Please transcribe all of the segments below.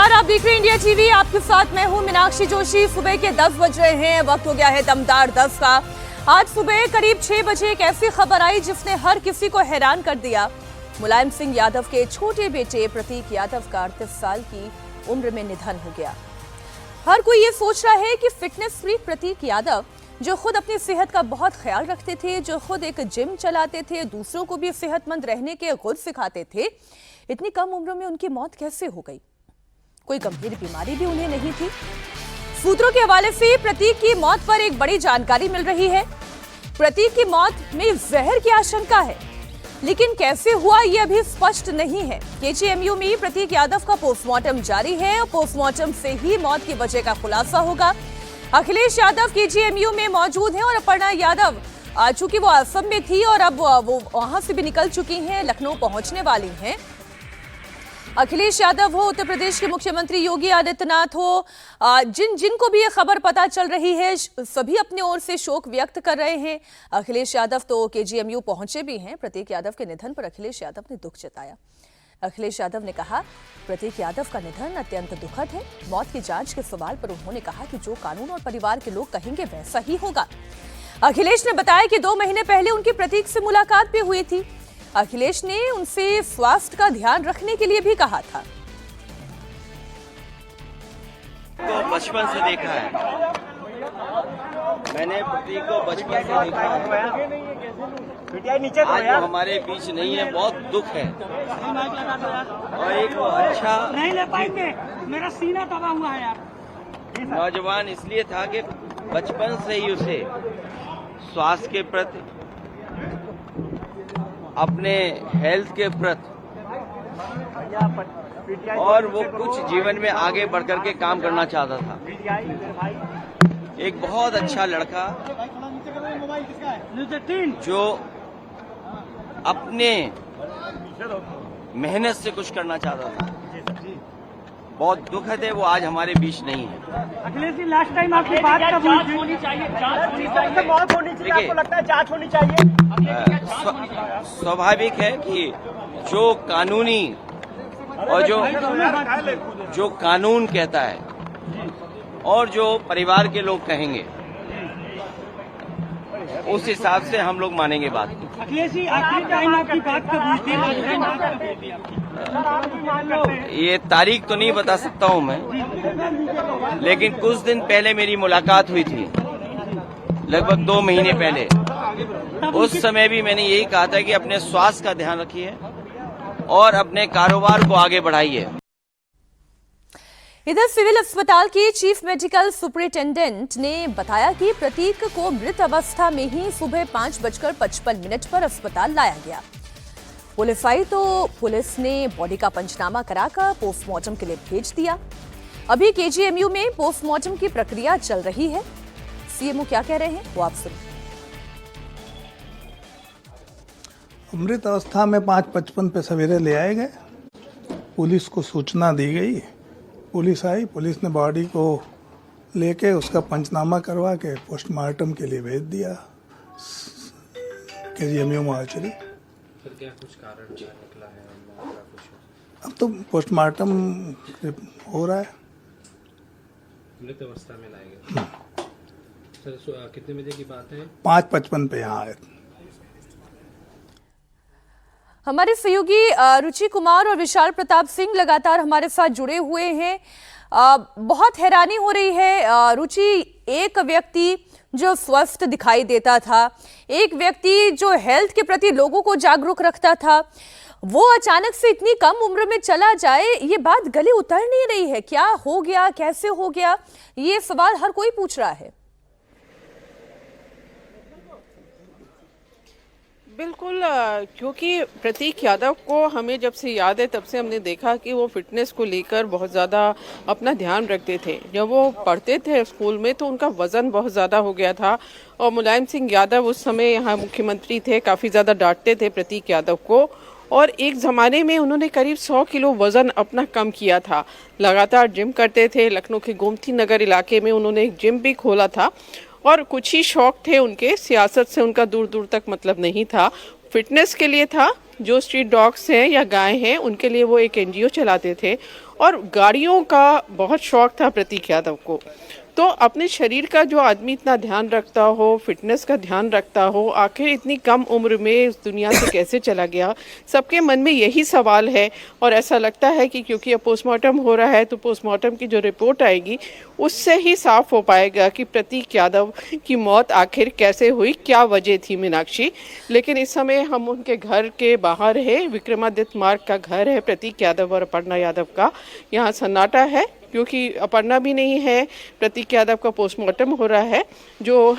नमस्कार, आप देख रहे हैं इंडिया टीवी। आपके साथ मैं हूं मीनाक्षी जोशी। सुबह के 10 बज रहे हैं, वक्त हो गया है दमदार 10 का। आज सुबह करीब 6 बजे एक ऐसी खबर आई जिसने हर किसी को हैरान कर दिया। मुलायम सिंह यादव के छोटे बेटे प्रतीक यादव का 38 साल की उम्र में निधन हो गया। हर कोई ये सोच रहा है कि फिटनेस फ्रीक प्रतीक यादव, जो खुद अपनी सेहत का बहुत ख्याल रखते थे, जो खुद एक जिम चलाते थे, दूसरों को भी सेहतमंद रहने के गुर सिखाते थे, इतनी कम उम्र में उनकी मौत कैसे हो गई? कोई गंभीर बीमारी भी उन्हें नहीं थी। सूत्रों के हवाले से प्रतीक की मौत पर एक बड़ी जानकारी मिल रही है। प्रतीक की मौत में जहर की आशंका है, लेकिन कैसे हुआ ये अभी स्पष्ट नहीं है। केजीएमयू में प्रतीक यादव का पोस्टमार्टम जारी है और पोस्टमार्टम से ही मौत की वजह का खुलासा होगा। अखिलेश यादव केजीएमयू में मौजूद हैं और अपर्णा यादव, चूंकि वो असम में थी और अब वो वहां से भी निकल चुकी हैं, लखनऊ पहुंचने वाली हैं। अखिलेश यादव हो, उत्तर प्रदेश के मुख्यमंत्री योगी आदित्यनाथ हो, जिनको भी ये खबर पता चल रही है, सभी अपनी ओर से शोक व्यक्त कर रहे हैं। अखिलेश यादव तो केजीएमयू पहुंचे भी हैं। प्रतीक यादव के निधन पर अखिलेश यादव ने दुख जताया। अखिलेश यादव ने कहा, प्रतीक यादव का निधन अत्यंत दुखद है। मौत की जांच के सवाल पर उन्होंने कहा कि जो कानून और परिवार के लोग कहेंगे वैसा ही होगा। अखिलेश ने बताया कि 2 महीने पहले उनकी प्रतीक से मुलाकात भी हुई थी। अखिलेश ने उनसे स्वास्थ्य का ध्यान रखने के लिए भी कहा था। तो बचपन से देखा है, मैंने प्रतीक को बचपन से देखा है। आज वो हमारे बीच नहीं है, बहुत दुख है। और एक अच्छा नहीं ले पाएंगे, मेरा सीना दबा हुआ है यार। नौजवान इसलिए था कि बचपन से ही उसे स्वास्थ्य के प्रति, अपने हेल्थ के प्रति, और वो कुछ जीवन में आगे बढ़कर के काम करना चाहता था। एक बहुत अच्छा लड़का जो अपने मेहनत से कुछ करना चाहता था। बहुत दुखद है वो आज हमारे बीच नहीं है। अखिलेश जी, लास्ट टाइम आपकी बात कब होनी चाहिए? मौत होनी चाहिए, आपको लगता है जांच होनी चाहिए? स्वाभाविक है कि जो कानूनी और जो कानून कहता है और जो परिवार के लोग कहेंगे, उस हिसाब से हम लोग मानेंगे बात को। अखिलेश जी, आखिरी टाइम आपकी बात कब हुई थी? ये तारीख तो नहीं बता सकता हूँ मैं, लेकिन कुछ दिन पहले मेरी मुलाकात हुई थी, लगभग 2 महीने पहले। उस समय भी मैंने यही कहा था कि अपने स्वास्थ्य का ध्यान रखिए और अपने कारोबार को आगे बढ़ाइए। इधर सिविल अस्पताल के चीफ मेडिकल सुपरिटेंडेंट ने बताया कि प्रतीक को मृत अवस्था में ही सुबह 5:55 पर अस्पताल लाया गया। पुलिस आई तो पुलिस ने बॉडी का पंचनामा कराकर पोस्टमार्टम के लिए भेज दिया। अभी केजीएमयू में पोस्टमार्टम की प्रक्रिया चल रही है। सीएमओ क्या कह रहे हैं वो आप सुनिए। मृत अवस्था में 5:55 पे सवेरे ले आए गए। पुलिस को सूचना दी गई, पुलिस आई, पुलिस ने बॉडी को लेके उसका पंचनामा करवा के पोस्टमार्टम के लिए भेज दिया केजीएमयू मोर्चरी। फिर क्या कुछ कारण क्या निकला है? अब तो पोस्टमार्टम हो रहा है। मृत अवस्था में लाए गए। सर, कितने बजे की बात है? 5:55 पे यहाँ आए। हमारे सहयोगी रुचि कुमार और विशाल प्रताप सिंह लगातार हमारे साथ जुड़े हुए हैं। बहुत हैरानी हो रही है रुचि, एक व्यक्ति जो स्वस्थ दिखाई देता था, एक व्यक्ति जो हेल्थ के प्रति लोगों को जागरूक रखता था, वो अचानक से इतनी कम उम्र में चला जाए, ये बात गले उतर नहीं रही है। क्या हो गया, कैसे हो गया, ये सवाल हर कोई पूछ रहा है। बिल्कुल, क्योंकि प्रतीक यादव को हमें जब से याद है तब से हमने देखा कि वो फिटनेस को लेकर बहुत ज़्यादा अपना ध्यान रखते थे। जब वो पढ़ते थे स्कूल में तो उनका वज़न बहुत ज़्यादा हो गया था और मुलायम सिंह यादव उस समय यहाँ मुख्यमंत्री थे, काफ़ी ज़्यादा डांटते थे प्रतीक यादव को। और एक ज़माने में उन्होंने करीब 100 किलो वज़न अपना कम किया था। लगातार जिम करते थे। लखनऊ के गोमती नगर इलाके में उन्होंने एक जिम भी खोला था और कुछ ही शौक थे उनके, सियासत से उनका दूर दूर तक मतलब नहीं था। फिटनेस के लिए था। जो स्ट्रीट डॉग्स हैं या गाय हैं उनके लिए वो एक एनजीओ चलाते थे और गाड़ियों का बहुत शौक था प्रतीक यादव को। तो अपने शरीर का जो आदमी इतना ध्यान रखता हो, फिटनेस का ध्यान रखता हो, आखिर इतनी कम उम्र में इस दुनिया से कैसे चला गया, सबके मन में यही सवाल है। और ऐसा लगता है कि क्योंकि अब पोस्टमार्टम हो रहा है तो पोस्टमार्टम की जो रिपोर्ट आएगी उससे ही साफ हो पाएगा कि प्रतीक यादव की मौत आखिर कैसे हुई, क्या वजह थी मीनाक्षी। लेकिन इस समय हम उनके घर के बाहर है, विक्रमादित्य मार्ग का घर है प्रतीक यादव और अपर्णा यादव का। यहाँ सन्नाटा है क्योंकि अपर्णा भी नहीं है, प्रतीक यादव का पोस्टमार्टम हो रहा है। जो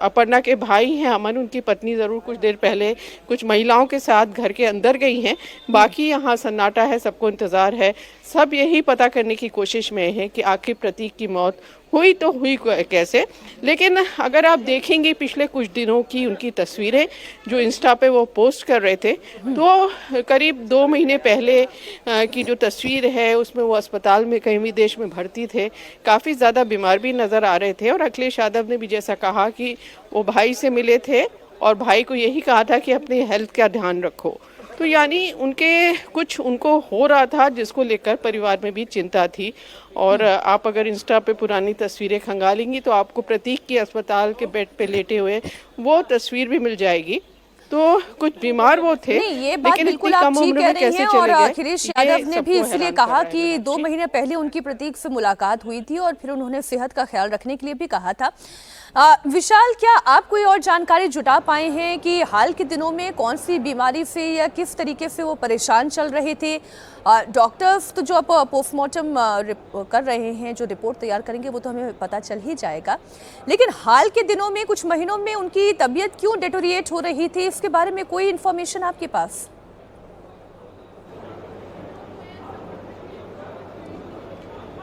अपर्णा के भाई हैं अमन, उनकी पत्नी ज़रूर कुछ देर पहले कुछ महिलाओं के साथ घर के अंदर गई हैं। बाकी यहाँ सन्नाटा है, सबको इंतज़ार है। सब यही पता करने की कोशिश में है कि आखिर प्रतीक की मौत हुई तो हुई कैसे। लेकिन अगर आप देखेंगे पिछले कुछ दिनों की उनकी तस्वीरें जो इंस्टा पे वो पोस्ट कर रहे थे, तो करीब 2 महीने पहले की जो तस्वीर है उसमें वो अस्पताल में कहीं विदेश में भर्ती थे, काफ़ी ज़्यादा बीमार भी नज़र आ रहे थे। और अखिलेश यादव ने भी जैसा कहा कि वो भाई से मिले थे और भाई को यही कहा था कि अपनी हेल्थ का ध्यान रखो। तो यानी उनको हो रहा था जिसको लेकर परिवार में भी चिंता थी। और आप अगर इंस्टा पे पुरानी तस्वीरें खंगालेंगी तो आपको प्रतीक की अस्पताल के बेड पे लेटे हुए वो तस्वीर भी मिल जाएगी। तो कुछ बीमार वो थे, नहीं, ये बात लेकिन बिल्कुल इतनी आप कम ठीक उम्र कह में रही कैसे हैं। चले और गए, अखिलेश ये यादव ने भी सबको इसलिए हैरान कहा कर कि रहा है। 2 महीने पहले उनकी प्रतीक से मुलाकात हुई थी और फिर उन्होंने सेहत का ख्याल रखने के लिए भी कहा था। विशाल, क्या आप कोई और जानकारी जुटा पाए हैं कि हाल के दिनों में कौन सी बीमारी से या किस तरीके से वो परेशान चल रहे थे? डॉक्टर्स तो जो अब पोस्टमार्टम कर रहे हैं, जो रिपोर्ट तैयार करेंगे वो तो हमें पता चल ही जाएगा, लेकिन हाल के दिनों में कुछ महीनों में उनकी तबीयत क्यों डिटोरिएट हो रही थी, इसके बारे में कोई इन्फॉर्मेशन आपके पास?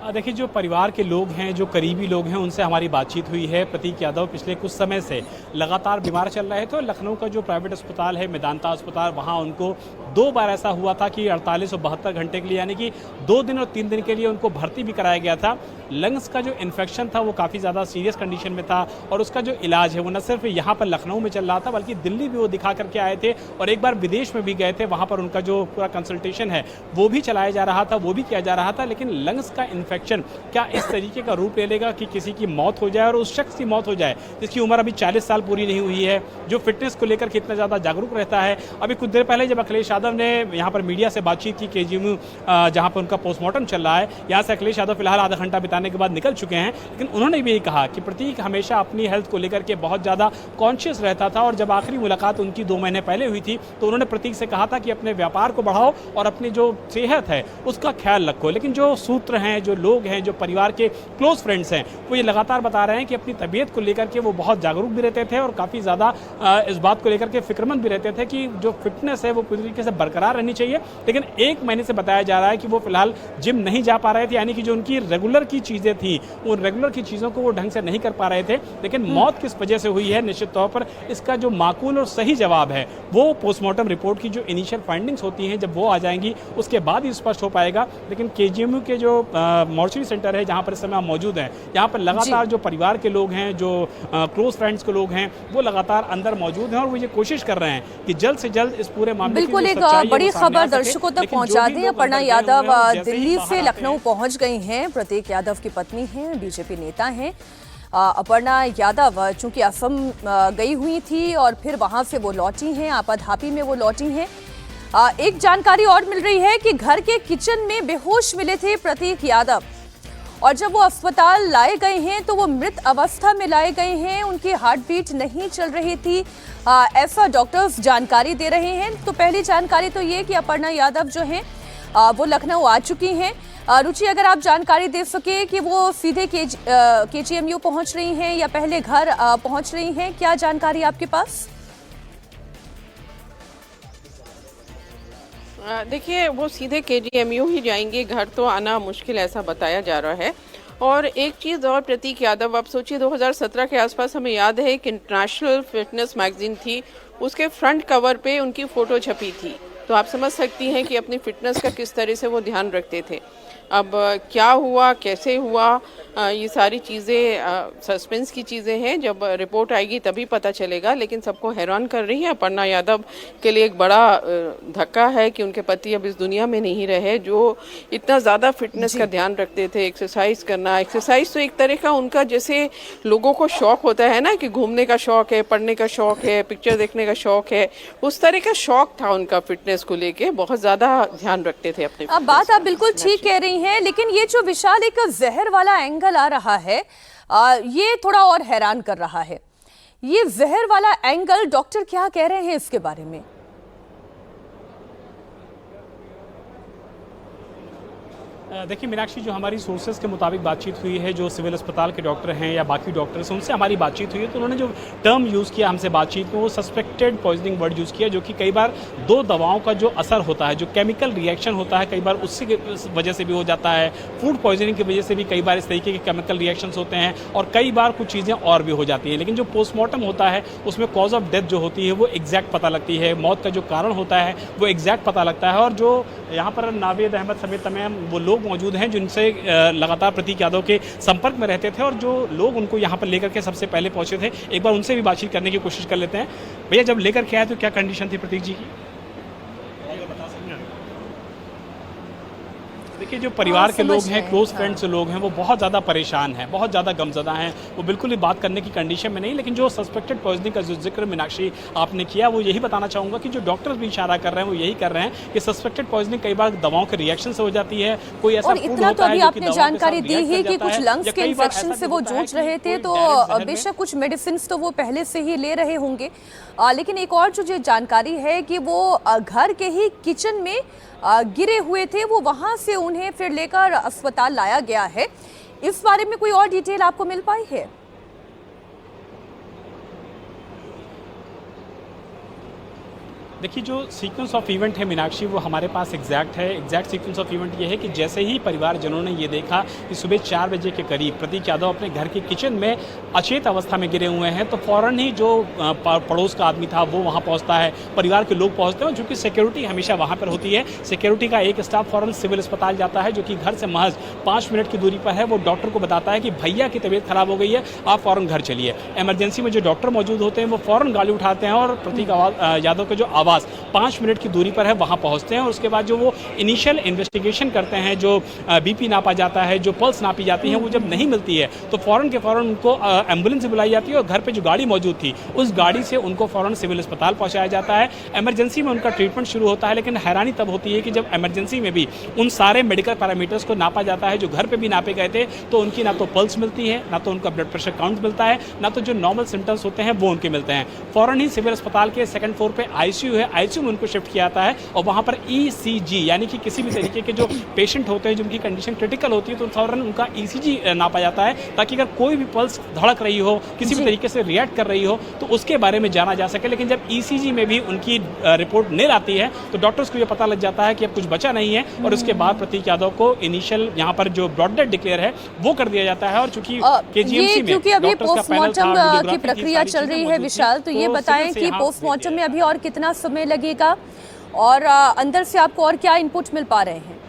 देखिए, जो परिवार के लोग हैं, जो करीबी लोग हैं, उनसे हमारी बातचीत हुई है। प्रतीक यादव पिछले कुछ समय से लगातार बीमार चल रहे थे। लखनऊ का जो प्राइवेट अस्पताल है, मेदांता अस्पताल, वहाँ उनको 2 बार ऐसा हुआ था कि 48 और 72 घंटे के लिए, यानी कि 2 दिन और 3 दिन के लिए उनको भर्ती भी कराया गया था। लंग्स का जो इन्फेक्शन था वो काफ़ी ज़्यादा सीरियस कंडीशन में था और उसका जो इलाज है वो न सिर्फ यहाँ पर लखनऊ में चल रहा था बल्कि दिल्ली भी वो दिखा करके आए थे और एक बार विदेश में भी गए थे। वहाँ पर उनका जो पूरा कंसल्टेशन है वो भी चलाया जा रहा था, वो भी किया जा रहा था। लेकिन लंग्स का इन्फेक्शन क्या इस तरीके का रूप ले लेगा कि किसी की मौत हो जाए और उस शख्स की मौत हो जाए जिसकी उम्र अभी 40 साल पूरी नहीं हुई है, जो फिटनेस को लेकर कितना ज़्यादा जागरूक रहता है। अभी कुछ देर पहले जब अखिलेश यादव ने यहाँ पर मीडिया से बातचीत की, केजीएमयू जहाँ पर उनका पोस्टमार्टम चल रहा है, यहाँ से अखिलेश यादव फिलहाल आधा घंटा बिताने के बाद निकल चुके हैं। लेकिन उन्होंने भी यही कहा कि प्रतीक हमेशा अपनी हेल्थ को लेकर के बहुत ज़्यादा कॉन्शियस रहता था और जब आखिरी मुलाकात उनकी 2 महीने पहले हुई थी तो उन्होंने प्रतीक से कहा था कि अपने व्यापार को बढ़ाओ और अपनी जो सेहत है उसका ख्याल रखो। लेकिन जो सूत्र हैं, जो लोग हैं, जो परिवार के क्लोज फ्रेंड्स हैं, वो ये लगातार बता रहे हैं कि अपनी तबीयत को लेकर के वो बहुत जागरूक भी रहते थे और काफ़ी ज़्यादा इस बात को लेकर के फिक्रमंद भी रहते थे कि जो फिटनेस है वो पूरी तरीके से बरकरार रहनी चाहिए। लेकिन 1 महीने से बताया जा रहा है कि वो फिलहाल जिम नहीं जा पा रहे थे, यानी कि जो उनकी रेगुलर की चीज़ें थी उन रेगुलर की चीज़ों को वो ढंग से नहीं कर पा रहे थे। लेकिन मौत किस वजह से हुई है, निश्चित तौर पर इसका जो माकूल और सही जवाब है वो पोस्टमार्टम रिपोर्ट की जो इनिशियल फाइंडिंग्स होती हैं जब वो आ जाएंगी उसके बाद ही स्पष्ट हो पाएगा। लेकिन केजीएमयू के जो मॉर्चरी सेंटर है जहाँ पर इस समय हम मौजूद हैं, यहाँ पर लगातार जो परिवार के लोग हैं, जो क्लोज फ्रेंड्स के लोग हैं, वो लगातार अंदर मौजूद हैं और वो ये कोशिश कर रहे हैं कि जल्द से जल्द इस पूरे मामले बिल्कुल एक बड़ी खबर दर्शकों तक पहुंचा दी। अपर्णा यादव दिल्ली से लखनऊ पहुंच गई हैं। प्रतीक यादव की पत्नी हैं, बीजेपी नेता हैं। अपर्णा यादव चूंकि असम गई हुई थी और फिर वहां से वो लौटी हैं, आपाधापी में वो लौटी हैं। एक जानकारी और मिल रही है कि घर के किचन में बेहोश मिले थे प्रतीक यादव और जब वो अस्पताल लाए गए हैं तो वो मृत अवस्था में लाए गए हैं, उनकी हार्ट बीट नहीं चल रही थी, ऐसा डॉक्टर्स जानकारी दे रहे हैं। तो पहली जानकारी तो ये कि अपर्णा यादव जो हैं वो लखनऊ आ चुकी हैं। रुचि, अगर आप जानकारी दे सके कि वो सीधे केजीएमयू पहुंच रही हैं या पहले घर पहुंच रही हैं, क्या जानकारी आपके पास? देखिए, वो सीधे केजीएमयू ही जाएंगे, घर तो आना मुश्किल ऐसा बताया जा रहा है। और एक चीज़ और, प्रतीक यादव, आप सोचिए 2017 के आसपास हमें याद है एक इंटरनेशनल फिटनेस मैगजीन थी, उसके फ्रंट कवर पे उनकी फ़ोटो छपी थी। तो आप समझ सकती हैं कि अपनी फिटनेस का किस तरह से वो ध्यान रखते थे। अब क्या हुआ, कैसे हुआ, ये सारी चीज़ें सस्पेंस की चीज़ें हैं। जब रिपोर्ट आएगी तभी पता चलेगा। लेकिन सबको हैरान कर रही है। अपर्णा यादव के लिए एक बड़ा धक्का है कि उनके पति अब इस दुनिया में नहीं रहे, जो इतना ज़्यादा फिटनेस का ध्यान रखते थे। एक्सरसाइज करना, एक्सरसाइज तो एक तरह का उनका जैसे लोगों को शौक होता है ना कि घूमने का शौक है, पढ़ने का शौक है, पिक्चर देखने का शौक है, उस तरह का शौक था उनका। फिटनेस को लेके बहुत ज़्यादा ध्यान रखते थे अपने। अब बात आप बिल्कुल ठीक कह रही हैं, लेकिन ये जो विशाल एक जहर वाला एंगल आ रहा है, ये थोड़ा और हैरान कर रहा है। ये जहर वाला एंगल, डॉक्टर क्या कह रहे हैं इसके बारे में? देखिए मीनाक्षी, जो हमारी सोर्सेज के मुताबिक बातचीत हुई है, जो सिविल अस्पताल के डॉक्टर हैं या बाकी डॉक्टर्स हैं, उनसे हमारी बातचीत हुई है, तो उन्होंने जो टर्म यूज़ किया हमसे बातचीत में, वो सस्पेक्टेड पॉइजनिंग वर्ड यूज़ किया, जो कि कई बार दो दवाओं का जो असर होता है, जो केमिकल रिएक्शन होता है, कई बार उससे वजह से भी हो जाता है। फूड पॉइजनिंग की वजह से भी कई बार इस तरीके के केमिकल रिएक्शंस होते हैं, और कई बार कुछ चीज़ें और भी हो जाती हैं। लेकिन जो पोस्टमार्टम होता है उसमें कॉज ऑफ डेथ जो होती है वो एग्जैक्ट पता लगती है, मौत का जो कारण होता है वो एग्जैक्ट पता लगता है। और जो यहाँ पर नावेद अहमद समेत तमाम वो लोग मौजूद हैं जिनसे लगातार प्रतीक यादव के संपर्क में रहते थे, और जो लोग उनको यहाँ पर लेकर के सबसे पहले पहुंचे थे, एक बार उनसे भी बातचीत करने की कोशिश कर लेते हैं। भैया, जब लेकर के आए तो क्या कंडीशन थी प्रतीक जी की? देखिए, जो परिवार के लोग हैं, क्लोज फ्रेंड्स लोग हैं, वो बहुत ज़्यादा परेशान हैं, बहुत ज़्यादा गमज़दा हैं, वो बिल्कुल ही बात करने की कंडीशन में नहीं। लेकिन जो सस्पेक्टेड पॉइजनिंग का जो जिक्र मीनाक्षी आपने किया, वो यही बताना चाहूँगा कि जो डॉक्टर्स भी इशारा कर रहे हैं वो यही कर रहे हैं कि सस्पेक्टेड पॉइजनिंग कई बार दवाओं के रिएक्शन से हो जाती है। कोई ऐसा और इतना तो अभी आपने जानकारी दी ही कि कुछ लंग्स के इन्फेक्शन से वो जूझ रहे थे, तो बेशक कुछ मेडिसिन तो वो पहले से ही ले रहे होंगे। लेकिन एक और जो जानकारी है कि वो घर के ही किचन में गिरे हुए थे, वो वहां से उन्हें फिर लेकर अस्पताल लाया गया है। इस बारे में कोई और डिटेल आपको मिल पाई है? देखिए, जो सीक्वेंस ऑफ इवेंट है मीनाक्षी, वो हमारे पास एग्जैक्ट है। एग्जैक्ट सीक्वेंस ऑफ इवेंट ये है कि जैसे ही परिवारजनों ने ये देखा कि सुबह 4 बजे के करीब प्रतीक यादव अपने घर के किचन में अचेत अवस्था में गिरे हुए हैं, तो फौरन ही जो पड़ोस का आदमी था वो वहाँ पहुँचता है, परिवार के लोग पहुँचते हैं। चूँकि सिक्योरिटी हमेशा वहाँ पर होती है, सिक्योरिटी का एक स्टाफ फौरन सिविल अस्पताल जाता है, जो कि घर से महज 5 मिनट की दूरी पर है। वो डॉक्टर को बताता है कि भैया की तबीयत खराब हो गई है, आप फौरन घर चलिए। इमरजेंसी में जो डॉक्टर मौजूद होते हैं वो फौरन गाड़ी उठाते हैं और प्रतीक यादव का जो आवाज़ 5 मिनट की दूरी पर है वहाँ पहुँचते हैं। और उसके बाद जो वो इनिशियल इन्वेस्टिगेशन करते हैं, जो बीपी नापा जाता है, जो पल्स नापी जाती है, वो जब नहीं मिलती है तो फ़ौरन के फ़ौरन उनको एम्बुलेंस बुलाई जाती है, और घर पे जो गाड़ी मौजूद थी उस गाड़ी से उनको फ़ौरन सिविल अस्पताल पहुँचाया जाता है। इमरजेंसी में उनका ट्रीटमेंट शुरू होता है। लेकिन हैरानी तब होती है कि जब इमरजेंसी में भी उन सारे मेडिकल पैरामीटर्स को नापा जाता है जो घर पर भी नापे गए थे, तो उनकी ना तो पल्स मिलती है, ना तो उनका ब्लड प्रेशर काउंट मिलता है, ना तो जो नॉर्मल सिम्टम्स होते हैं वो उनके मिलते हैं। फ़ौरन ही सिविल अस्पताल के 2nd फ्लोर पर ICU है, ICU में उनको शिफ्ट किया जाता है, और वहाँ पर ECG यानी कि किसी भी तरीके के जो पेशेंट होते हैं जिनकी कंडीशन क्रिटिकल होती है, तो फौरन उनका ECG नापा जाता है, ताकि अगर कोई भी पल्स धड़क रही हो, किसी भी तरीके से रिएक्ट कर रही हो, तो उसके बारे में जाना जा सके। लेकिन जब ECG में भी उनकी रिपोर्ट निल आती है तो डॉक्टर्स को ये पता लग जाता है कि अब कुछ बचा नहीं है, और उसके बाद प्रतीक यादव को इनिशियल यहाँ पर जो ब्रॉड डेथ डिक्लेयर है वो कर दिया जाता है। और चूंकि KGMC में क्योंकि अभी पोस्टमार्टम की प्रक्रिया चल रही है विशाल, तो ये बताएं कि पोस्टमार्टम में अभी और कितना समय लगेगा, और अंदर से आपको और क्या इनपुट मिल पा रहे हैं?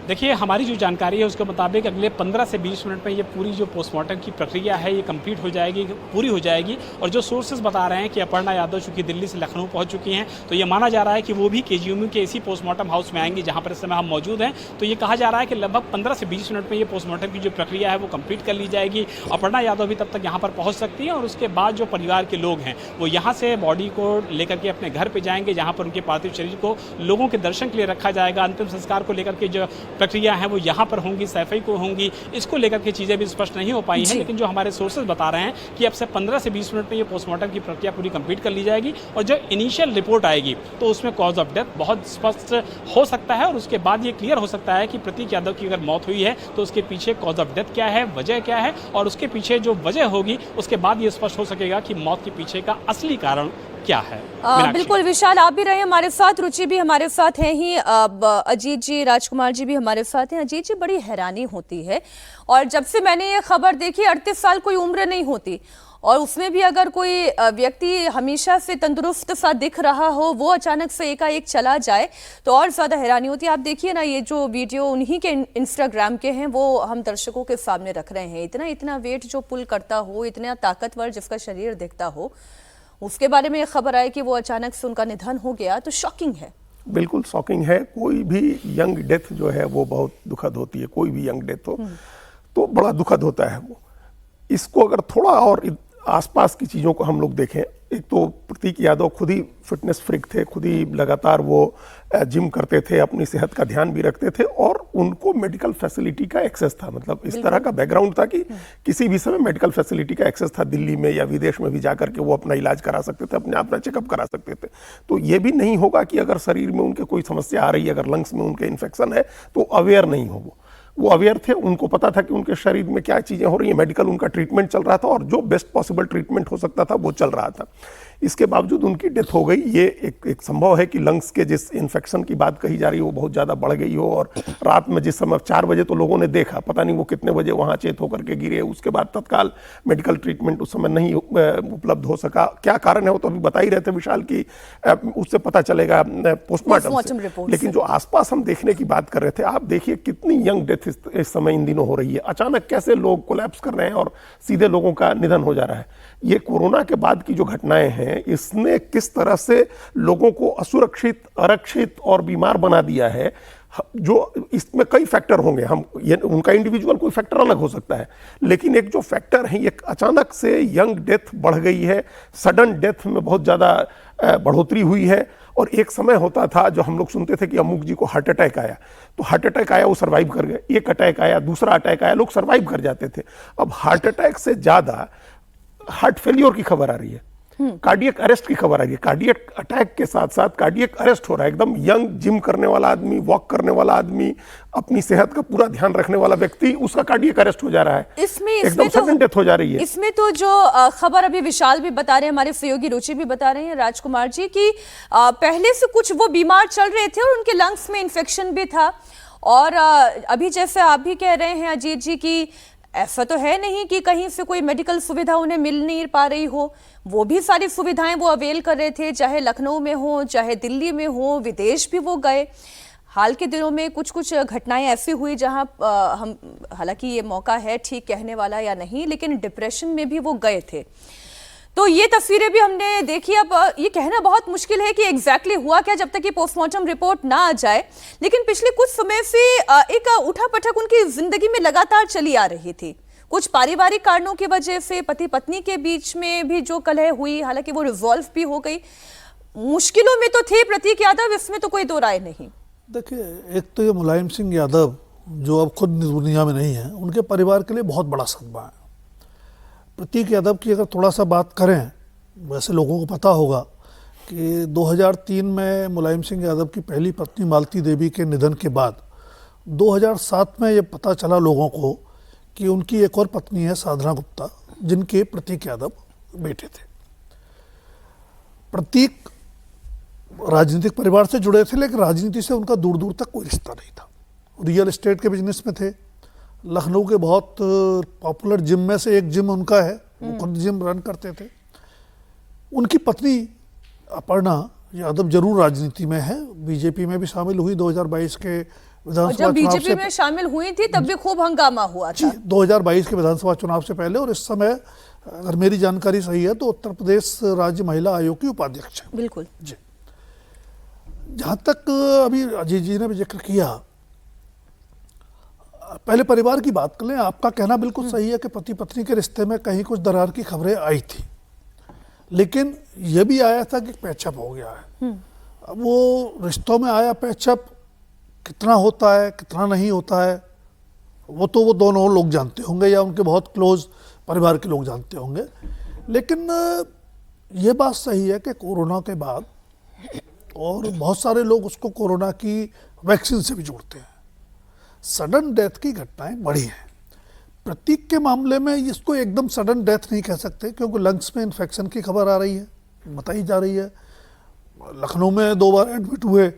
देखिए, हमारी जो जानकारी है उसके मुताबिक अगले 15 से 20 मिनट में ये पूरी जो पोस्टमार्टम की प्रक्रिया है ये कंप्लीट हो जाएगी, पूरी हो जाएगी। और जो सोर्सेज बता रहे हैं कि अपर्णा यादव चूँकि दिल्ली से लखनऊ पहुंच चुकी हैं, तो ये माना जा रहा है कि वो भी KGMU के इसी पोस्टमार्टम हाउस में आएंगी जहां पर इस समय हम मौजूद हैं। तो ये कहा जा रहा है कि लगभग 15 से 20 मिनट में ये पोस्टमार्टम की जो प्रक्रिया है वो कंप्लीट कर ली जाएगी। अपर्णा यादव भी तब तक यहाँ पर पहुँच सकती हैं, और उसके बाद जो परिवार के लोग हैं वो यहाँ से बॉडी को लेकर के अपने घर पर जाएंगे, जहाँ पर उनके पार्थिव शरीर को लोगों के दर्शन के लिए रखा जाएगा। अंतिम संस्कार को लेकर के जो प्रक्रिया है वो यहाँ पर होंगी, सैफई को होंगी, इसको लेकर के चीज़ें भी स्पष्ट नहीं हो पाई हैं। लेकिन जो हमारे सोर्सेज बता रहे हैं कि अब से 15 से 20 मिनट में ये पोस्टमार्टम की प्रक्रिया पूरी कंप्लीट कर ली जाएगी, और जो इनिशियल रिपोर्ट आएगी तो उसमें कॉज ऑफ डेथ बहुत स्पष्ट हो सकता है, और उसके बाद ये क्लियर हो सकता है कि प्रतीक यादव की अगर मौत हुई है तो उसके पीछे कॉज ऑफ डेथ क्या है, वजह क्या है, और उसके पीछे जो वजह होगी उसके बाद ये स्पष्ट हो सकेगा कि मौत के पीछे का असली कारण क्या है। बिल्कुल विशाल, आप भी रहे हमारे साथ, रुचि भी हमारे साथ है ही, अजीत जी, राजकुमार जी भी हमारे साथ हैं। अजीत जी, बड़ी हैरानी होती है, और जब से मैंने ये खबर देखी 38 साल कोई उम्र नहीं होती, और उसमें भी अगर कोई व्यक्ति हमेशा से तंदुरुस्त सा दिख रहा हो, वो अचानक से एकाएक चला जाए तो और ज्यादा हैरानी होती है। आप देखिए ना, ये जो वीडियो उन्हीं के इंस्टाग्राम के हैं, वो हम दर्शकों के सामने रख रहे हैं। इतना इतना वेट जो पुल करता हो, इतना ताकतवर जिसका शरीर दिखता हो, उसके बारे में खबर आई कि वो अचानक से उनका निधन हो गया, तो शॉकिंग है। बिल्कुल शॉकिंग है। कोई भी यंग डेथ जो है वो बहुत दुखद होती है। कोई भी यंग डेथ हो तो बड़ा दुखद होता है वो। इसको अगर थोड़ा और आसपास की चीज़ों को हम लोग देखें, एक तो प्रतीक यादव खुद ही फिटनेस फ्रीक थे, खुद ही लगातार वो जिम करते थे, अपनी सेहत का ध्यान भी रखते थे और उनको मेडिकल फैसिलिटी का एक्सेस था। मतलब इस तरह का बैकग्राउंड था कि किसी भी समय मेडिकल फैसिलिटी का एक्सेस था। दिल्ली में या विदेश में भी जाकर के वो अपना इलाज करा सकते थे, अपना चेकअप करा सकते थे। तो ये भी नहीं होगा कि अगर शरीर में उनके कोई समस्या आ रही है, अगर लंग्स में उनके इन्फेक्शन है, तो अवेयर नहीं हो। वो अवेयर थे, उनको पता था कि उनके शरीर में क्या चीज़ें हो रही हैं, मेडिकल उनका ट्रीटमेंट चल रहा था और जो बेस्ट पॉसिबल ट्रीटमेंट हो सकता था वो चल रहा था। इसके बावजूद उनकी डेथ हो गई। ये एक संभव है कि लंग्स के जिस इन्फेक्शन की बात कही जा रही है वो बहुत ज़्यादा बढ़ गई हो, और रात में जिस समय 4 बजे तो लोगों ने देखा, पता नहीं वो कितने बजे वहाँ चेत होकर के गिरे। उसके बाद तत्काल मेडिकल ट्रीटमेंट उस समय नहीं उपलब्ध हो सका। क्या कारण है वो तो अभी बता ही रहे थे विशाल की, उससे पता चलेगा पोस्टमार्टम से। लेकिन जो आसपास हम देखने की बात कर रहे थे, आप देखिए कितनी यंग डेथ इस समय इन दिनों हो रही है। अचानक कैसे लोग कोलैप्स कर रहे हैं और सीधे लोगों का निधन हो जा रहा है। ये कोरोना के बाद की जो घटनाएं हैं, इसने किस तरह से लोगों को असुरक्षित, आरक्षित और बीमार बना दिया है। जो इसमें कई फैक्टर होंगे, हम ये उनका इंडिविजुअल कोई फैक्टर अलग हो सकता है, लेकिन एक जो फैक्टर है, ये अचानक से यंग डेथ बढ़ गई है। सडन डेथ में बहुत ज़्यादा बढ़ोतरी हुई है। और एक समय होता था जो हम लोग सुनते थे कि अमुक जी को हार्ट अटैक आया, तो हार्ट अटैक आया वो सर्वाइव कर गए। एक अटैक आया, दूसरा अटैक आया, लोग सर्वाइव कर जाते थे। अब हार्ट अटैक से ज़्यादा हार्ट फेलियर की खबर आ रही है, कार्डियक अरेस्ट की खबर आ रही है। कार्डियक अटैक के साथ साथ कार्डियक अरेस्ट हो रहा है। एकदम यंग जिम करने वाला आदमी, वॉक करने वाला आदमी, अपनी सेहत का पूरा ध्यान रखने वाला व्यक्ति, उसका कार्डियक अरेस्ट हो जा रहा है। इसमें एकदम सडन डेथ हो जा रही है। इसमें तो जो खबर अभी विशाल भी बता रहे हैं, हमारे सहयोगी रुचि भी बता रहे हैं, राजकुमार जी, कि पहले से कुछ वो बीमार चल रहे थे और उनके लंग्स में इन्फेक्शन भी था। और अभी जैसे आप भी कह रहे हैं अजीत जी की ऐसा तो है नहीं कि कहीं से कोई मेडिकल सुविधा उन्हें मिल नहीं पा रही हो, वो भी सारी सुविधाएं वो अवेल कर रहे थे, चाहे लखनऊ में हो, चाहे दिल्ली में हो, विदेश भी वो गए। हाल के दिनों में कुछ कुछ घटनाएं ऐसी हुई जहां हम, हालांकि ये मौका है ठीक कहने वाला या नहीं, लेकिन डिप्रेशन में भी वो गए थे। तो ये तस्वीरें भी हमने देखी। अब ये कहना बहुत मुश्किल है कि एग्जैक्टली हुआ क्या जब तक कि पोस्टमार्टम रिपोर्ट ना आ जाए, लेकिन पिछले कुछ समय से एक उठापटक उनकी जिंदगी में लगातार चली आ रही थी। कुछ पारिवारिक कारणों की वजह से पति पत्नी के बीच में भी जो कलह हुई, हालांकि वो रिजॉल्व भी हो गई। मुश्किलों में तो थे प्रतीक यादव, इसमें तो कोई दो राय नहीं। देखिए, एक तो ये मुलायम सिंह यादव जो अब खुद दुनिया में नहीं है, उनके परिवार के लिए बहुत बड़ा सदमा है। प्रतीक यादव की अगर थोड़ा सा बात करें, वैसे लोगों को पता होगा कि 2003 में मुलायम सिंह यादव की पहली पत्नी मालती देवी के निधन के बाद 2007 में ये पता चला लोगों को कि उनकी एक और पत्नी है साधना गुप्ता, जिनके प्रतीक यादव बेटे थे। प्रतीक राजनीतिक परिवार से जुड़े थे, लेकिन राजनीति से उनका दूर दूर तक कोई रिश्ता नहीं था। रियल एस्टेट के बिजनेस में थे। लखनऊ के बहुत पॉपुलर जिम में से एक जिम उनका है, वो खुद जिम रन करते थे। उनकी पत्नी अपर्णा यादव जरूर राजनीति में है, बीजेपी में भी शामिल हुई 2022 के विधानसभा जब बीजेपी में शामिल हुई थी तब भी खूब हंगामा हुआ था 2022 के विधानसभा चुनाव से पहले। और इस समय अगर मेरी जानकारी सही है तो उत्तर प्रदेश राज्य महिला आयोग की उपाध्यक्ष है। बिल्कुल जी। जहाँ तक अभी अजीत जी ने भी जिक्र किया, पहले परिवार की बात कर लें। आपका कहना बिल्कुल सही है कि पति पत्नी के रिश्ते में कहीं कुछ दरार की खबरें आई थी, लेकिन यह भी आया था कि पैचअप हो गया है। अब वो रिश्तों में आया पैचअप कितना होता है, कितना नहीं होता है, वो दोनों लोग जानते होंगे या उनके बहुत क्लोज परिवार के लोग जानते होंगे। लेकिन ये बात सही है कि कोरोना के बाद, और बहुत सारे लोग उसको कोरोना की वैक्सीन से भी जोड़ते हैं, सडन डेथ की घटनाएं बढ़ी हैं। प्रतीक के मामले में इसको एकदम सडन डेथ नहीं कह सकते, क्योंकि लंग्स में इन्फेक्शन की खबर आ रही है, बताई जा रही है। लखनऊ में 2 बार एडमिट हुए,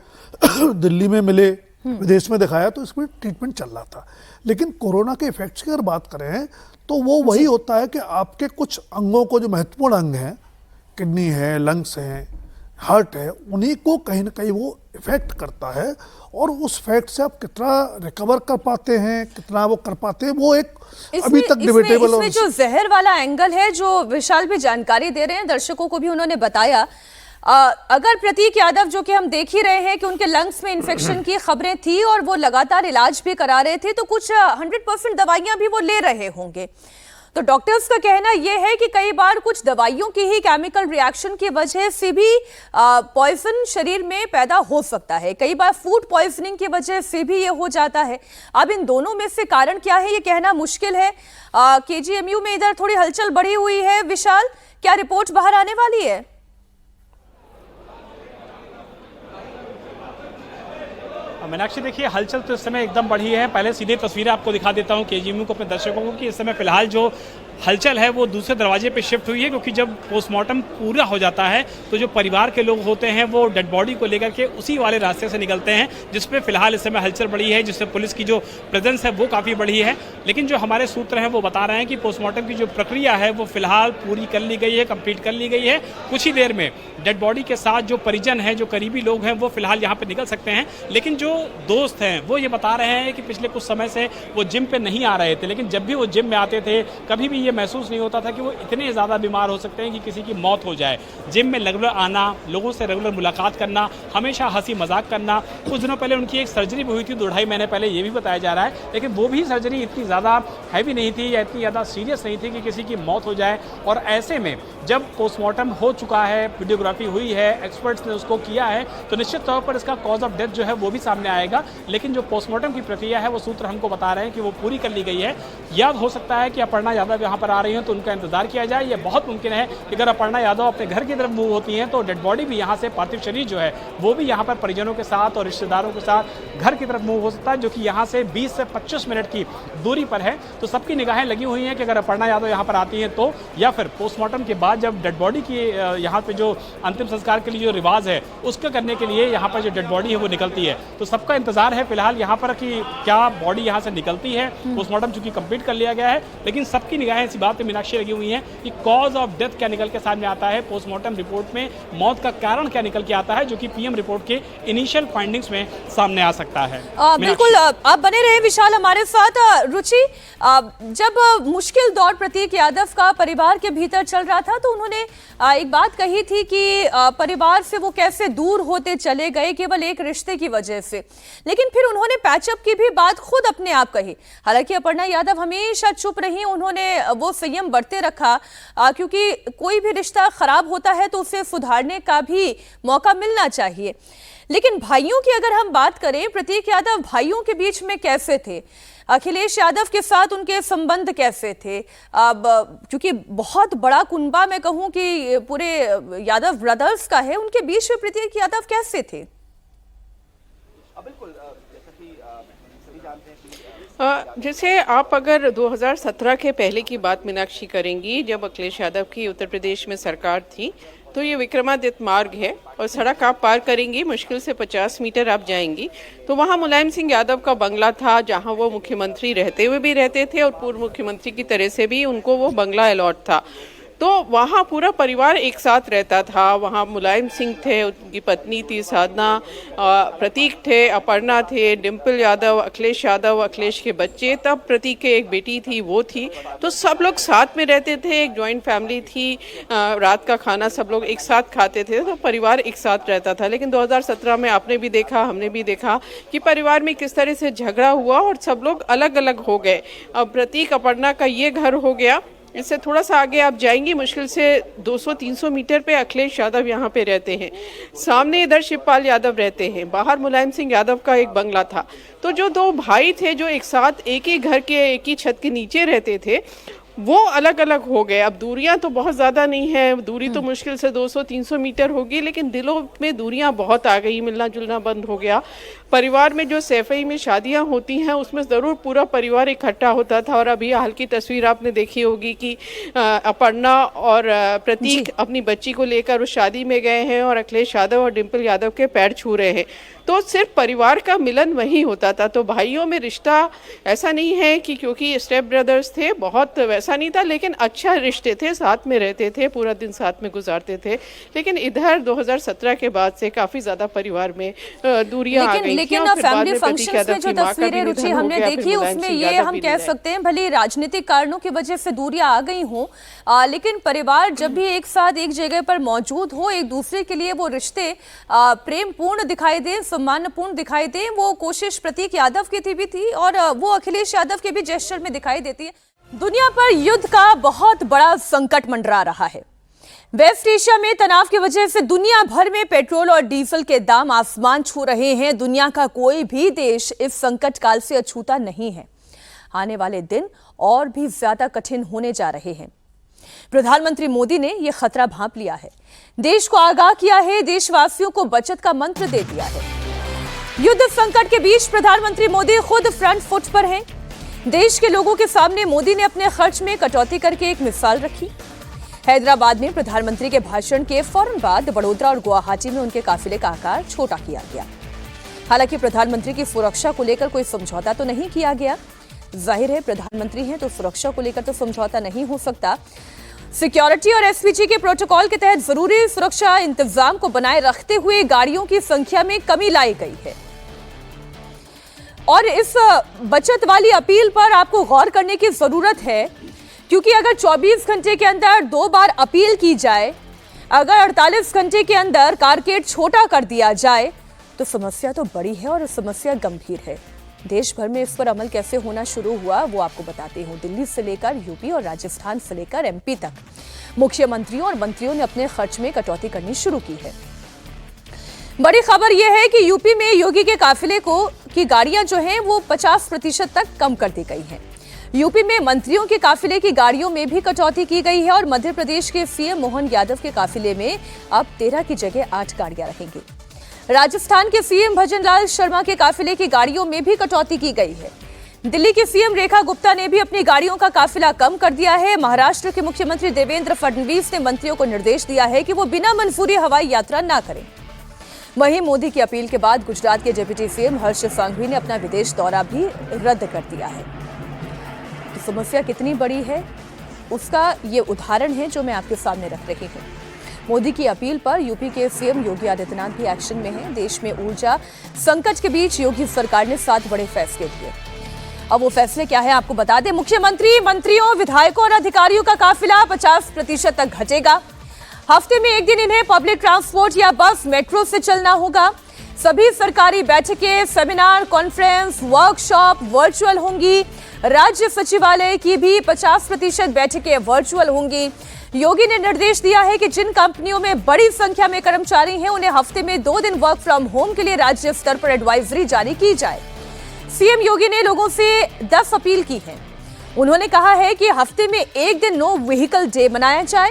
दिल्ली में मिले, विदेश में दिखाया तो इसमें ट्रीटमेंट चल रहा था। लेकिन कोरोना के इफेक्ट्स की अगर बात करें तो वो वही होता है कि आपके कुछ अंगों को, जो महत्वपूर्ण अंग हैं, किडनी है, लंग्स हैं, हार्ट है, उन्हीं को कहीं ना कहीं वो इफेक्ट करता है। और उस फैक्ट से आप कितना रिकवर कर पाते हैं, कितना वो कर पाते हैं, वो एक अभी तक डिबेटेबल। इसमें जो जहर वाला एंगल है, जो विशाल भी जानकारी दे रहे हैं, दर्शकों को भी उन्होंने बताया, अगर प्रतीक यादव, जो कि हम देख ही रहे हैं कि उनके लंग्स में इन्फेक्शन की खबरें थी और वो लगातार इलाज भी करा रहे थे, तो कुछ 100% दवाइयां भी वो ले रहे होंगे। तो डॉक्टर्स का कहना यह है कि कई बार कुछ दवाइयों की ही केमिकल रिएक्शन की वजह से भी पॉइजन शरीर में पैदा हो सकता है, कई बार फूड पॉइजनिंग की वजह से भी ये हो जाता है। अब इन दोनों में से कारण क्या है ये कहना मुश्किल है। केजीएमयू में इधर थोड़ी हलचल बढ़ी हुई है। विशाल, क्या रिपोर्ट बाहर आने वाली है? मीनाक्षी, देखिए हलचल तो इस समय एकदम बढ़ी है। पहले सीधे तस्वीरें आपको दिखा देता हूं केजीएमयू को, अपने दर्शकों को, कि इस समय फिलहाल जो हलचल है वो दूसरे दरवाजे पे शिफ्ट हुई है, क्योंकि जब पोस्टमार्टम पूरा हो जाता है तो जो परिवार के लोग होते हैं वो डेड बॉडी को लेकर के उसी वाले रास्ते से निकलते हैं, जिसपे फिलहाल इस समय हलचल बढ़ी है, जिससे पुलिस की जो प्रेजेंस है वो काफ़ी बढ़ी है। लेकिन जो हमारे सूत्र हैं वो बता रहे हैं कि पोस्टमार्टम की जो प्रक्रिया है वो फिलहाल पूरी कर ली गई है, कंप्लीट कर ली गई है। कुछ ही देर में डेड बॉडी के साथ जो परिजन हैं, जो करीबी लोग हैं, वो फिलहाल यहाँ पर निकल सकते हैं। लेकिन जो दोस्त हैं वो ये बता रहे हैं कि पिछले कुछ समय से वो जिम पे नहीं आ रहे थे, लेकिन जब भी वो जिम में आते थे कभी भी ये महसूस नहीं होता था कि वो इतने ज़्यादा बीमार हो सकते हैं कि किसी की मौत हो जाए। जिम में रेगुलर आना, लोगों से रेगुलर मुलाकात करना, हमेशा हंसी मजाक करना। कुछ दिनों पहले उनकी एक सर्जरी भी हुई थी 2-2.5 महीने पहले, ये भी बताया जा रहा है, लेकिन वो भी सर्जरी इतनी ज़्यादा हैवी नहीं थी या इतनी ज़्यादा सीरियस नहीं थी कि किसी की मौत हो जाए। और ऐसे में जब पोस्टमार्टम हो चुका है, वीडियोग्राफी हुई है, एक्सपर्ट्स ने उसको किया है, तो निश्चित तौर पर इसका कॉज ऑफ डेथ जो है वो भी सामने आएगा। लेकिन जो पोस्टमार्टम की प्रक्रिया है वो सूत्र हमको बता रहे हैं कि वो पूरी कर ली गई है। याद हो सकता है कि अपर्णा यादव यहाँ पर आ रही हैं तो उनका इंतजार किया जाए। ये बहुत मुमकिन है कि अगर अपर्णा यादव अपने घर की तरफ मूव होती हैं तो डेड बॉडी भी यहाँ से, पार्थिव शरीर जो है वो भी यहाँ पर परिजनों के साथ और रिश्तेदारों के साथ घर की तरफ मूव हो सकता है, जो कि यहाँ से 20 से 25 मिनट की दूरी पर है। तो सबकी निगाहें लगी हुई हैं कि अगर अपर्णा यादव यहाँ पर आती हैं तो, या फिर पोस्टमार्टम के बाद जब डेड बॉडी की यहाँ पे जो अंतिम संस्कार के लिए जो रिवाज है उसका करने के लिए यहाँ पर जो डेड बॉडी है वो निकलती है। तो सबका इंतजार है फिलहाल यहाँ पर कि क्या बॉडी यहाँ से निकलती है। पोस्टमार्टम चूंकि कंप्लीट कर लिया गया है, लेकिन सबकी निगाहें इसी बात पे मीनाक्षी लगी हुई हैं कि कॉज ऑफ डेथ क्या निकल के सामने आता है, पोस्टमार्टम रिपोर्ट में मौत का कारण क्या निकल के आता है, जो कि पीएम रिपोर्ट के इनिशियल फाइंडिंग्स में सामने आ सकता है। बिल्कुल, आप बने रहे विशाल हमारे साथ। रुचि, जब मुश्किल दौर प्रतीक यादव का परिवार के भीतर चल रहा था तो उन्होंने एक बात कही थी कि परिवार से वो कैसे दूर होते चले गए केवल एक रिश्ते की वजह से, लेकिन फिर उन्होंने पैचअप की भी बात खुद अपने आप कही। हालांकि अपर्णा यादव हमेशा चुप रही, उन्होंने वो संयम बरते रखा, क्योंकि कोई भी रिश्ता खराब होता है तो उसे सुधारने का भी मौका मिलना चाहिए। लेकिन भाइयों की अगर हम बात करें, प्रतीक यादव भाइयों के बीच में कैसे थे, अखिलेश यादव के साथ उनके संबंध कैसे थे? अब क्योंकि बहुत बड़ा कुनबा मैं कहूं कि पूरे यादव ब्रदर्स का है, उनके बीच में प्रतीक यादव कैसे थे? बिल्कुल, जैसा कि सभी जानते हैं कि जैसे आप अगर 2017 के पहले की बात मीनाक्षी करेंगी, जब अखिलेश यादव की उत्तर प्रदेश में सरकार थी, तो ये विक्रमादित्य मार्ग है और सड़क आप पार करेंगी, मुश्किल से 50 मीटर आप जाएंगी तो वहाँ मुलायम सिंह यादव का बंगला था, जहाँ वो मुख्यमंत्री रहते हुए भी रहते थे और पूर्व मुख्यमंत्री की तरह से भी उनको वो बंगला अलॉट था। तो वहाँ पूरा परिवार एक साथ रहता था। वहाँ मुलायम सिंह थे, उनकी पत्नी थी साधना, प्रतीक थे, अपर्णा थे, डिम्पल यादव, अखिलेश यादव, अखिलेश के बच्चे, तब प्रतीक के एक बेटी थी वो थी। तो सब लोग साथ में रहते थे, एक जॉइंट फैमिली थी, रात का खाना सब लोग एक साथ खाते थे, तो परिवार एक साथ रहता था। लेकिन 2017 में आपने भी देखा, हमने भी देखा कि परिवार में किस तरह से झगड़ा हुआ और सब लोग अलग अलग हो गए। अब प्रतीक अपर्णा का ये घर हो गया, इससे थोड़ा सा आगे आप जाएंगी, मुश्किल से 200-300 मीटर पे अखिलेश यादव यहाँ पे रहते हैं, सामने इधर शिवपाल यादव रहते हैं, बाहर मुलायम सिंह यादव का एक बंगला था। तो जो दो भाई थे जो एक साथ एक ही घर के एक ही छत के नीचे रहते थे, वो अलग अलग हो गए। अब दूरियां तो बहुत ज़्यादा नहीं है, दूरी तो मुश्किल से 200-300 मीटर होगी, लेकिन दिलों में दूरियां बहुत आ गई, मिलना जुलना बंद हो गया। परिवार में जो सैफई में शादियां होती हैं उसमें ज़रूर पूरा परिवार इकट्ठा होता था। और अभी हाल की तस्वीर आपने देखी होगी कि अपर्णा और प्रतीक अपनी बच्ची को लेकर उस शादी में गए हैं और अखिलेश यादव और डिम्पल यादव के पैर छू रहे हैं। तो सिर्फ परिवार का मिलन वहीं होता था। तो भाइयों में रिश्ता ऐसा नहीं है कि क्योंकि स्टेप ब्रदर्स थे, बहुत वैसा नहीं था, लेकिन अच्छा रिश्ते थे, साथ में रहते थे, पूरा दिन साथ में गुजारते थे। लेकिन इधर 2017 के बाद से काफ़ी ज़्यादा परिवार में दूरियां आ गई। लेकिन फैमिली फंक्शंस में जो तस्वीरें रुचि हमने देखी उसमें ये हम कह सकते हैं भले राजनीतिक कारणों की वजह से दूरियां आ गई हों, लेकिन परिवार जब भी एक साथ एक जगह पर मौजूद हो, एक दूसरे के लिए वो रिश्ते प्रेम पूर्ण दिखाई दे, सम्मानपूर्ण दिखाई दे, वो कोशिश प्रतीक यादव की भी थी और वो अखिलेश यादव के भी जेस्चर में दिखाई देती है। दुनिया पर युद्ध का बहुत बड़ा संकट मंडरा रहा है। वेस्ट एशिया में तनाव की वजह से दुनिया भर में पेट्रोल और डीजल के दाम आसमान छू रहे हैं। दुनिया का कोई भी देश इस संकट काल से अछूता नहीं है। आने वाले दिन और भी ज्यादा कठिन होने जा रहे हैं। प्रधानमंत्री मोदी ने यह खतरा भांप लिया है, देश को आगाह किया है, देशवासियों को बचत का मंत्र दे दिया है। युद्ध संकट के बीच प्रधानमंत्री मोदी खुद फ्रंट फुट पर हैं। देश के लोगों के सामने मोदी ने अपने खर्च में कटौती करके एक मिसाल रखी। हैदराबाद में प्रधानमंत्री के भाषण के फौरन बाद वडोदरा और गुवाहाटी में उनके काफिले का आकार छोटा किया गया। हालांकि प्रधानमंत्री की सुरक्षा को लेकर कोई समझौता तो नहीं किया गया। जाहिर है प्रधानमंत्री हैं तो सुरक्षा को लेकर तो समझौता नहीं हो सकता। सिक्योरिटी और एसपीजी के प्रोटोकॉल के तहत जरूरी सुरक्षा इंतजाम को बनाए रखते हुए गाड़ियों की संख्या में कमी लाई गई है। और इस बचत वाली अपील पर आपको गौर करने की जरूरत है, क्योंकि अगर 24 घंटे के अंदर 2 बार अपील की जाए, अगर 48 घंटे के अंदर कारकेड छोटा कर दिया जाए, तो समस्या तो बड़ी है और समस्या गंभीर है। देश भर में इस पर अमल कैसे होना शुरू हुआ वो आपको बताती हूँ। दिल्ली से लेकर यूपी और राजस्थान से लेकर एमपी तक मुख्यमंत्रियों और मंत्रियों ने अपने खर्च में कटौती करनी शुरू की है। बड़ी खबर यह है कि यूपी में योगी के काफिले की गाड़ियां जो हैं वो 50% तक कम कर दी गई हैं। यूपी में मंत्रियों के काफिले की गाड़ियों में भी कटौती की गई है और मध्य प्रदेश के सीएम मोहन यादव के काफिले में अब 13 की जगह 8 गाड़ियां रहेंगी। राजस्थान के सीएम भजनलाल शर्मा के काफिले की गाड़ियों में भी कटौती की गई है। दिल्ली की सीएम रेखा गुप्ता ने भी अपनी गाड़ियों का काफिला कम कर दिया है। महाराष्ट्र के मुख्यमंत्री देवेंद्र फडणवीस ने मंत्रियों को निर्देश दिया है कि वो बिना मंजूरी हवाई यात्रा न करें। वहीं मोदी की अपील के बाद गुजरात के डिप्टी सीएम हर्ष सांघवी ने अपना विदेश दौरा भी रद्द कर दिया है। तो समस्या कितनी बड़ी है उसका ये उदाहरण है जो मैं आपके सामने रख रही हूँ। मोदी की अपील पर यूपी के सीएम योगी आदित्यनाथ भी एक्शन में हैं। देश में ऊर्जा संकट के बीच योगी सरकार ने 7 बड़े फैसले लिए। अब वो फैसले क्या है आपको बता दें। मुख्यमंत्री, मंत्रियों, विधायकों और अधिकारियों का काफिला 50% तक घटेगा। हफ्ते में एक दिन इन्हें पब्लिक ट्रांसपोर्ट या बस, मेट्रो से चलना होगा। सभी सरकारी बैठकें, सेमिनार, कॉन्फ्रेंस, वर्कशॉप वर्चुअल होंगी। राज्य सचिवालय की भी 50% बैठकें वर्चुअल होंगी। योगी ने निर्देश दिया है कि जिन कंपनियों में बड़ी संख्या में कर्मचारी हैं उन्हें हफ्ते में 2 दिन वर्क फ्रॉम होम के लिए राज्य स्तर पर एडवाइजरी जारी की जाए। सीएम योगी ने लोगों से 10 अपील की है। उन्होंने कहा है कि हफ्ते में एक दिन नो व्हीकल डे मनाया जाए,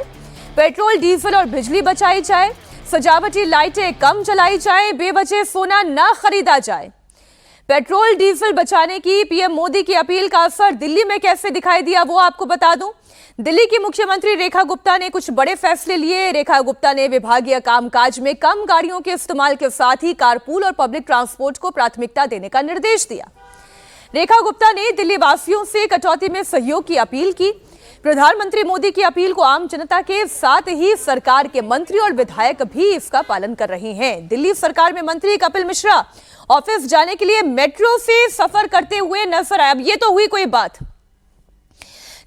पेट्रोल, डीजल और बिजली बचाई जाए, सजावटी लाइटें कम जलाई जाए, बेवजह सोना न खरीदा जाए। पेट्रोल डीजल बचाने की पीएम मोदी की अपील का असर दिल्ली में कैसे दिखाई दिया वो आपको बता दूं। दिल्ली की मुख्यमंत्री रेखा गुप्ता ने कुछ बड़े फैसले लिए। रेखा गुप्ता ने विभागीय कामकाज में कम गाड़ियों के इस्तेमाल के साथ ही कारपूल और पब्लिक ट्रांसपोर्ट को प्राथमिकता देने का निर्देश दिया। रेखा गुप्ता ने दिल्ली वासियों से कटौती में सहयोग की अपील की। प्रधानमंत्री मोदी की अपील को आम जनता के साथ ही सरकार के मंत्री और विधायक भी इसका पालन कर रहे हैं। दिल्ली सरकार में मंत्री कपिल मिश्रा ऑफिस जाने के लिए मेट्रो से सफर करते हुए नजर आए। अब ये तो हुई कोई बात,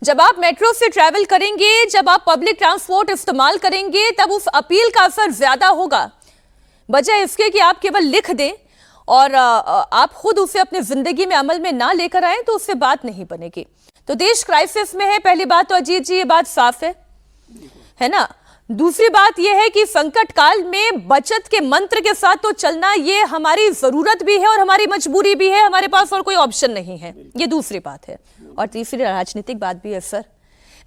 जब आप मेट्रो से ट्रैवल करेंगे, जब आप पब्लिक ट्रांसपोर्ट इस्तेमाल करेंगे, तब उस अपील का असर ज्यादा होगा, बजाय इसके कि आप केवल लिख दें और आप खुद उसे अपनी जिंदगी में अमल में ना लेकर आए, तो उससे बात नहीं बनेगी। तो देश क्राइसिस में है, पहली बात तो अजीत जी ये बात साफ है ना। दूसरी बात यह है कि संकट काल में बचत के मंत्र के साथ तो चलना ये हमारी जरूरत भी है और हमारी मजबूरी भी है, हमारे पास और कोई ऑप्शन नहीं है, ये दूसरी बात है। और तीसरी राजनीतिक बात भी है सर।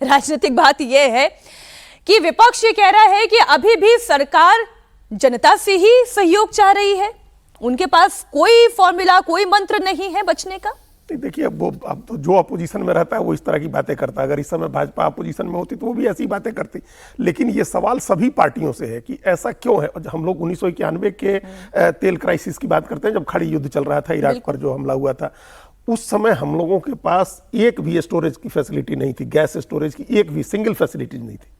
राजनीतिक बात यह है कि विपक्ष ये कह रहा है कि अभी भी सरकार जनता से ही सहयोग चाह रही है, उनके पास कोई फॉर्मूला, कोई मंत्र नहीं है बचने का? नहीं, देखिए अब तो जो अपोजिशन में रहता है वो इस तरह की बातें करता है। अगर इस समय भाजपा अपोजिशन में होती तो वो भी ऐसी बातें करती। लेकिन ये सवाल सभी पार्टियों से है कि ऐसा क्यों है। हम लोग 1991 के तेल क्राइसिस की बात करते हैं, जब खड़ी युद्ध चल रहा था इराक पर, जो हमला हुआ था। उस समय हम लोगों के पास एक भी स्टोरेज की फैसिलिटी नहीं थी, गैस स्टोरेज की एक भी सिंगल फैसिलिटी नहीं थी।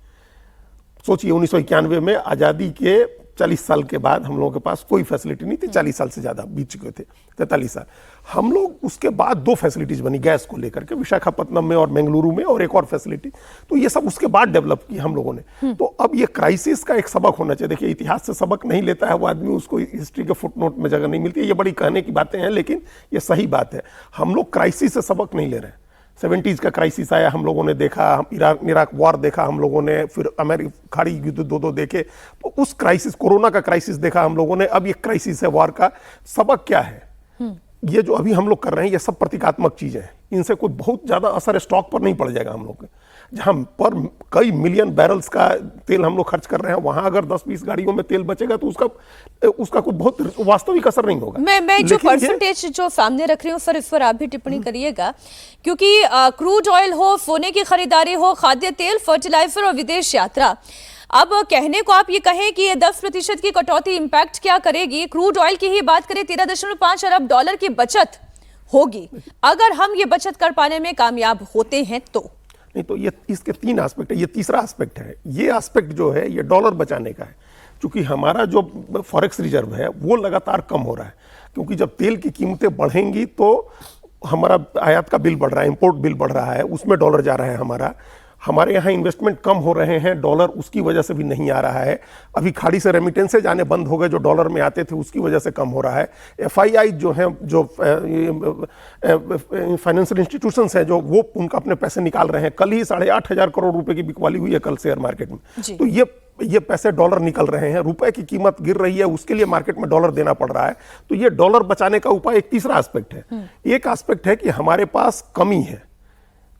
सोचिए 1991 में आज़ादी के 40 साल के बाद हम लोगों के पास कोई फैसिलिटी नहीं थी। 40 साल से ज़्यादा बीत चुके थे, 43 साल। हम लोग उसके बाद 2 फैसिलिटीज़ बनी गैस को लेकर के, विशाखापट्टनम में और बेंगलुरु में, और एक और फैसिलिटी। तो ये सब उसके बाद डेवलप की हम लोगों ने। तो अब ये क्राइसिस का एक सबक होना चाहिए। देखिए, इतिहास से सबक नहीं लेता है वो आदमी, उसको हिस्ट्री के फुटनोट में जगह नहीं मिलती है। ये बड़ी कहने की बातें हैं, लेकिन ये सही बात है। हम लोग क्राइसिस से सबक नहीं ले रहे हैं। 70s का क्राइसिस आया, हम लोगों ने देखा, इराक वॉर देखा हम लोगों ने, फिर अमेरिका खाड़ी युद्ध 2 देखे, तो उस क्राइसिस, कोरोना का क्राइसिस देखा हम लोगों ने। अब ये क्राइसिस है वॉर का। सबक क्या है? ये जो अभी हम लोग कर रहे हैं ये सब प्रतीकात्मक चीजें हैं। इनसे कोई बहुत ज्यादा असर स्टॉक पर नहीं पड़ जाएगा हम लोग के। जहां पर कई मिलियन बैरल्स का तेल हम लोग खर्च कर रहे हैं, वहां अगर 10-20 गाड़ियों में तेल बचेगा तो उसका कोई बहुत वास्तविक असर नहीं होगा। मैं जो परसेंटेज जो सामने रख रही हूँ सर, इस पर आप भी टिप्पणी करिएगा, क्योंकि क्रूड ऑयल हो, सोने की खरीदारी हो, खाद्य तेल, फर्टिलाइजर और विदेश यात्रा, अब कहने को आप ये कहें कि ये 10% की कटौती इंपैक्ट क्या करेगी? क्रूड ऑयल की ही बात करें, $13.5 अरब की बचत होगी अगर हम ये बचत कर पाने में कामयाब होते हैं तो। नहीं, तो ये इसके 3 एस्पेक्ट है। ये तीसरा एस्पेक्ट है। ये एस्पेक्ट जो है ये डॉलर बचाने का है, क्योंकि हमारा जो फॉरेक्स रिजर्व है वो लगातार कम हो रहा है। क्योंकि जब तेल की कीमतें बढ़ेंगी तो हमारा आयात का बिल बढ़ रहा है, इंपोर्ट बिल बढ़ रहा है, उसमें डॉलर जा रहा है। हमारे यहाँ इन्वेस्टमेंट कम हो रहे हैं, डॉलर उसकी वजह से भी नहीं आ रहा है। अभी खाड़ी से रेमिटेंसेज आने बंद हो गए, जो डॉलर में आते थे उसकी वजह से कम हो रहा है। FII जो है, जो फाइनेंशियल इंस्टीट्यूशंस हैं, जो वो उनका अपने पैसे निकाल रहे हैं। कल ही 8,500 करोड़ रुपए की बिकवाली हुई है कल शेयर मार्केट में। तो ये पैसे डॉलर निकल रहे हैं, रुपए की कीमत गिर रही है, उसके लिए मार्केट में डॉलर देना पड़ रहा है। तो ये डॉलर बचाने का उपाय एक तीसरा एस्पेक्ट है। एक एस्पेक्ट है कि हमारे पास कमी है,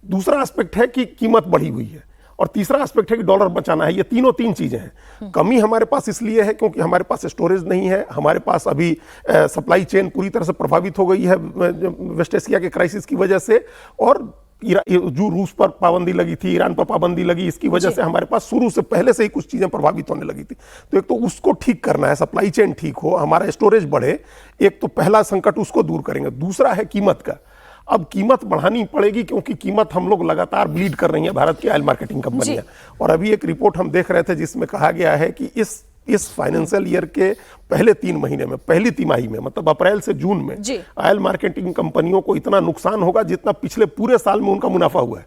दूसरा एस्पेक्ट है कि कीमत बढ़ी हुई है, और तीसरा एस्पेक्ट है कि डॉलर बचाना है। ये तीन चीजें हैं। कमी हमारे पास इसलिए है क्योंकि हमारे पास स्टोरेज नहीं है। हमारे पास अभी सप्लाई चेन पूरी तरह से प्रभावित हो गई है वेस्ट एशिया के क्राइसिस की वजह से, और जो रूस पर पाबंदी लगी थी, ईरान पर पाबंदी लगी, इसकी वजह से हमारे पास शुरू से पहले से ही कुछ चीजें प्रभावित होने लगी थी। तो एक तो उसको ठीक करना है, सप्लाई चेन ठीक हो, हमारा स्टोरेज बढ़े। एक तो पहला संकट उसको दूर करेंगे। दूसरा है कीमत का। अब कीमत बढ़ानी पड़ेगी, क्योंकि कीमत हम लोग लगातार ब्लीड कर रही है, भारत की ऑयल मार्केटिंग कंपनियां। और अभी एक रिपोर्ट हम देख रहे थे जिसमें कहा गया है कि इस फाइनेंशियल ईयर के पहले 3 महीने में, पहली तिमाही में, मतलब अप्रैल से जून में, ऑयल मार्केटिंग कंपनियों को इतना नुकसान होगा जितना पिछले पूरे साल में उनका मुनाफा हुआ है।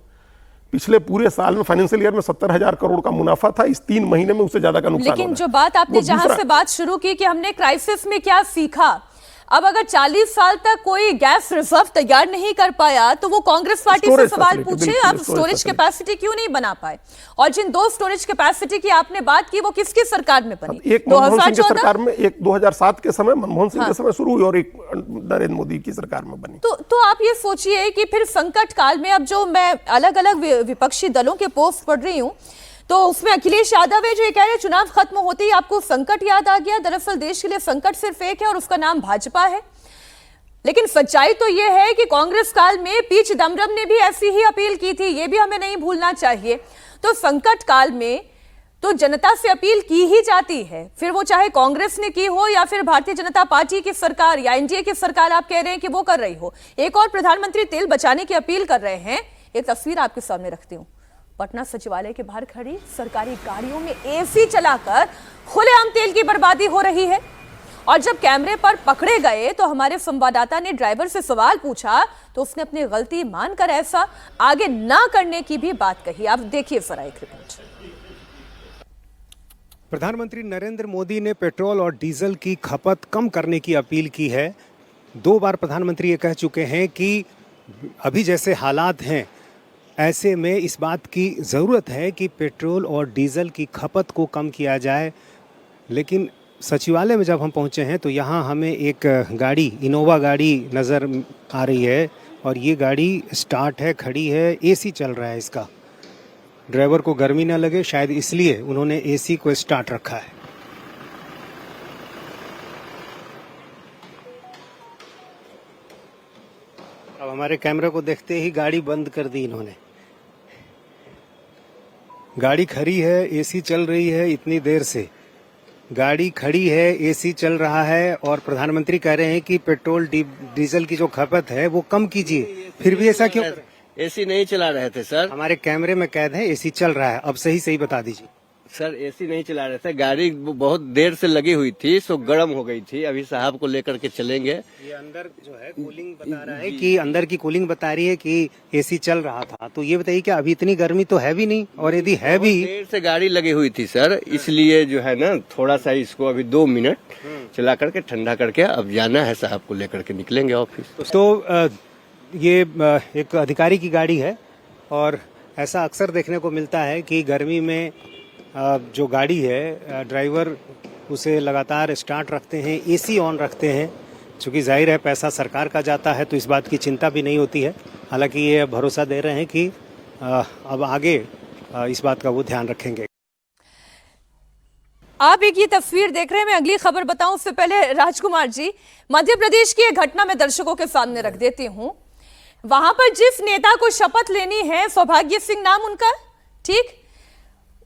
पिछले पूरे साल में, फाइनेंशियल ईयर में 70,000 करोड़ का मुनाफा था, इस 3 महीने में उससे ज्यादा का नुकसान। लेकिन जो बात आपने जहां से बात शुरू की कि हमने क्राइसिस में क्या सीखा, अब अगर 40 साल तक कोई गैस रिजर्व तैयार नहीं कर पाया तो वो कांग्रेस पार्टी से सवाल पूछे, आप स्टोरेज कैपेसिटी क्यों नहीं बना पाए? और जिन 2 स्टोरेज कैपेसिटी की आपने बात की वो किसकी सरकार में बनी? एक मनमोहन सिंह की सरकार में, एक 2007 के समय मनमोहन सिंह के समय शुरू हुई, और एक नरेंद्र मोदी की सरकार में बनी। तो आप ये सोचिए कि फिर संकट काल में, अब जो मैं अलग अलग विपक्षी दलों के पोस्ट पढ़ रही हूँ, तो उसमें अखिलेश यादव है जो ये कह रहे हैं चुनाव खत्म होते ही आपको संकट याद आ गया। दरअसल देश के लिए संकट सिर्फ एक है और उसका नाम भाजपा है। लेकिन सच्चाई तो ये है कि कांग्रेस काल में पी चिदम्बरम ने भी ऐसी ही अपील की थी, ये भी हमें नहीं भूलना चाहिए। तो संकट काल में तो जनता से अपील की ही जाती है, फिर वो चाहे कांग्रेस ने की हो या फिर भारतीय जनता पार्टी की सरकार या एनडीए की सरकार आप कह रहे हैं कि वो कर रही हो। एक और प्रधानमंत्री तेल बचाने की अपील कर रहे हैं। एक तस्वीर आपके सामने रखती हूँ। पटना सचिवालय के बाहर खड़ी सरकारी गाड़ियों में एसी चलाकर खुलेआम तेल की बर्बादी हो रही है। और जब कैमरे पर पकड़े गए तो हमारे संवाददाता ने ड्राइवर से सवाल पूछा तो उसने अपनी गलती मानकर ऐसा आगे ना करने की भी बात कही। आप देखिए जरा एक रिपोर्ट। प्रधानमंत्री नरेंद्र मोदी ने पेट्रोल और डीजल की खपत कम करने की अपील की है। 2 बार प्रधानमंत्री ये कह चुके हैं कि अभी जैसे हालात हैं ऐसे में इस बात की ज़रूरत है कि पेट्रोल और डीजल की खपत को कम किया जाए। लेकिन सचिवालय में जब हम पहुंचे हैं तो यहाँ हमें एक गाड़ी, इनोवा गाड़ी नज़र आ रही है, और ये गाड़ी स्टार्ट है, खड़ी है, एसी चल रहा है इसका। ड्राइवर को गर्मी ना लगे शायद इसलिए उन्होंने एसी को स्टार्ट रखा है। हमारे कैमरे को देखते ही गाड़ी बंद कर दी इन्होंने। गाड़ी खड़ी है, एसी चल रही है इतनी देर से, गाड़ी खड़ी है, एसी चल रहा है और प्रधानमंत्री कह रहे हैं कि पेट्रोल डीजल की जो खपत है वो कम कीजिए, फिर भी ऐसा क्यों? एसी नहीं चला रहे थे सर। हमारे कैमरे में कैद है, एसी चल रहा है। अब सही बता दीजिए सर। एसी नहीं चला रहे थे, गाड़ी बहुत देर से लगी हुई थी, सो गर्म हो गई थी। अभी साहब को लेकर के चलेंगे। ये अंदर जो है कूलिंग बता रहा है कि अंदर की कूलिंग बता रही है कि एसी चल रहा था। तो ये बताइए कि अभी इतनी गर्मी तो है भी नहीं, और यदि है भी, देर से गाड़ी लगी हुई थी सर, इसलिए जो है ना थोड़ा सा इसको अभी 2 मिनट चला करके ठंडा करके अब जाना है, साहब को लेकर के निकलेंगे ऑफिस। तो ये एक अधिकारी की गाड़ी है और ऐसा अक्सर देखने को मिलता है कि गर्मी में जो गाड़ी है ड्राइवर उसे लगातार स्टार्ट रखते हैं, एसी ऑन रखते हैं, चूँकि जाहिर है पैसा सरकार का जाता है तो इस बात की चिंता भी नहीं होती है। हालांकि ये भरोसा दे रहे हैं कि अब आगे इस बात का वो ध्यान रखेंगे। आप एक ये तस्वीर देख रहे हैं, मैं अगली खबर बताऊं उससे पहले राजकुमार जी, मध्य प्रदेश की एक घटना मैं दर्शकों के सामने रख देती हूं। वहां पर जिस नेता को शपथ लेनी है, सौभाग्य सिंह नाम उनका, ठीक,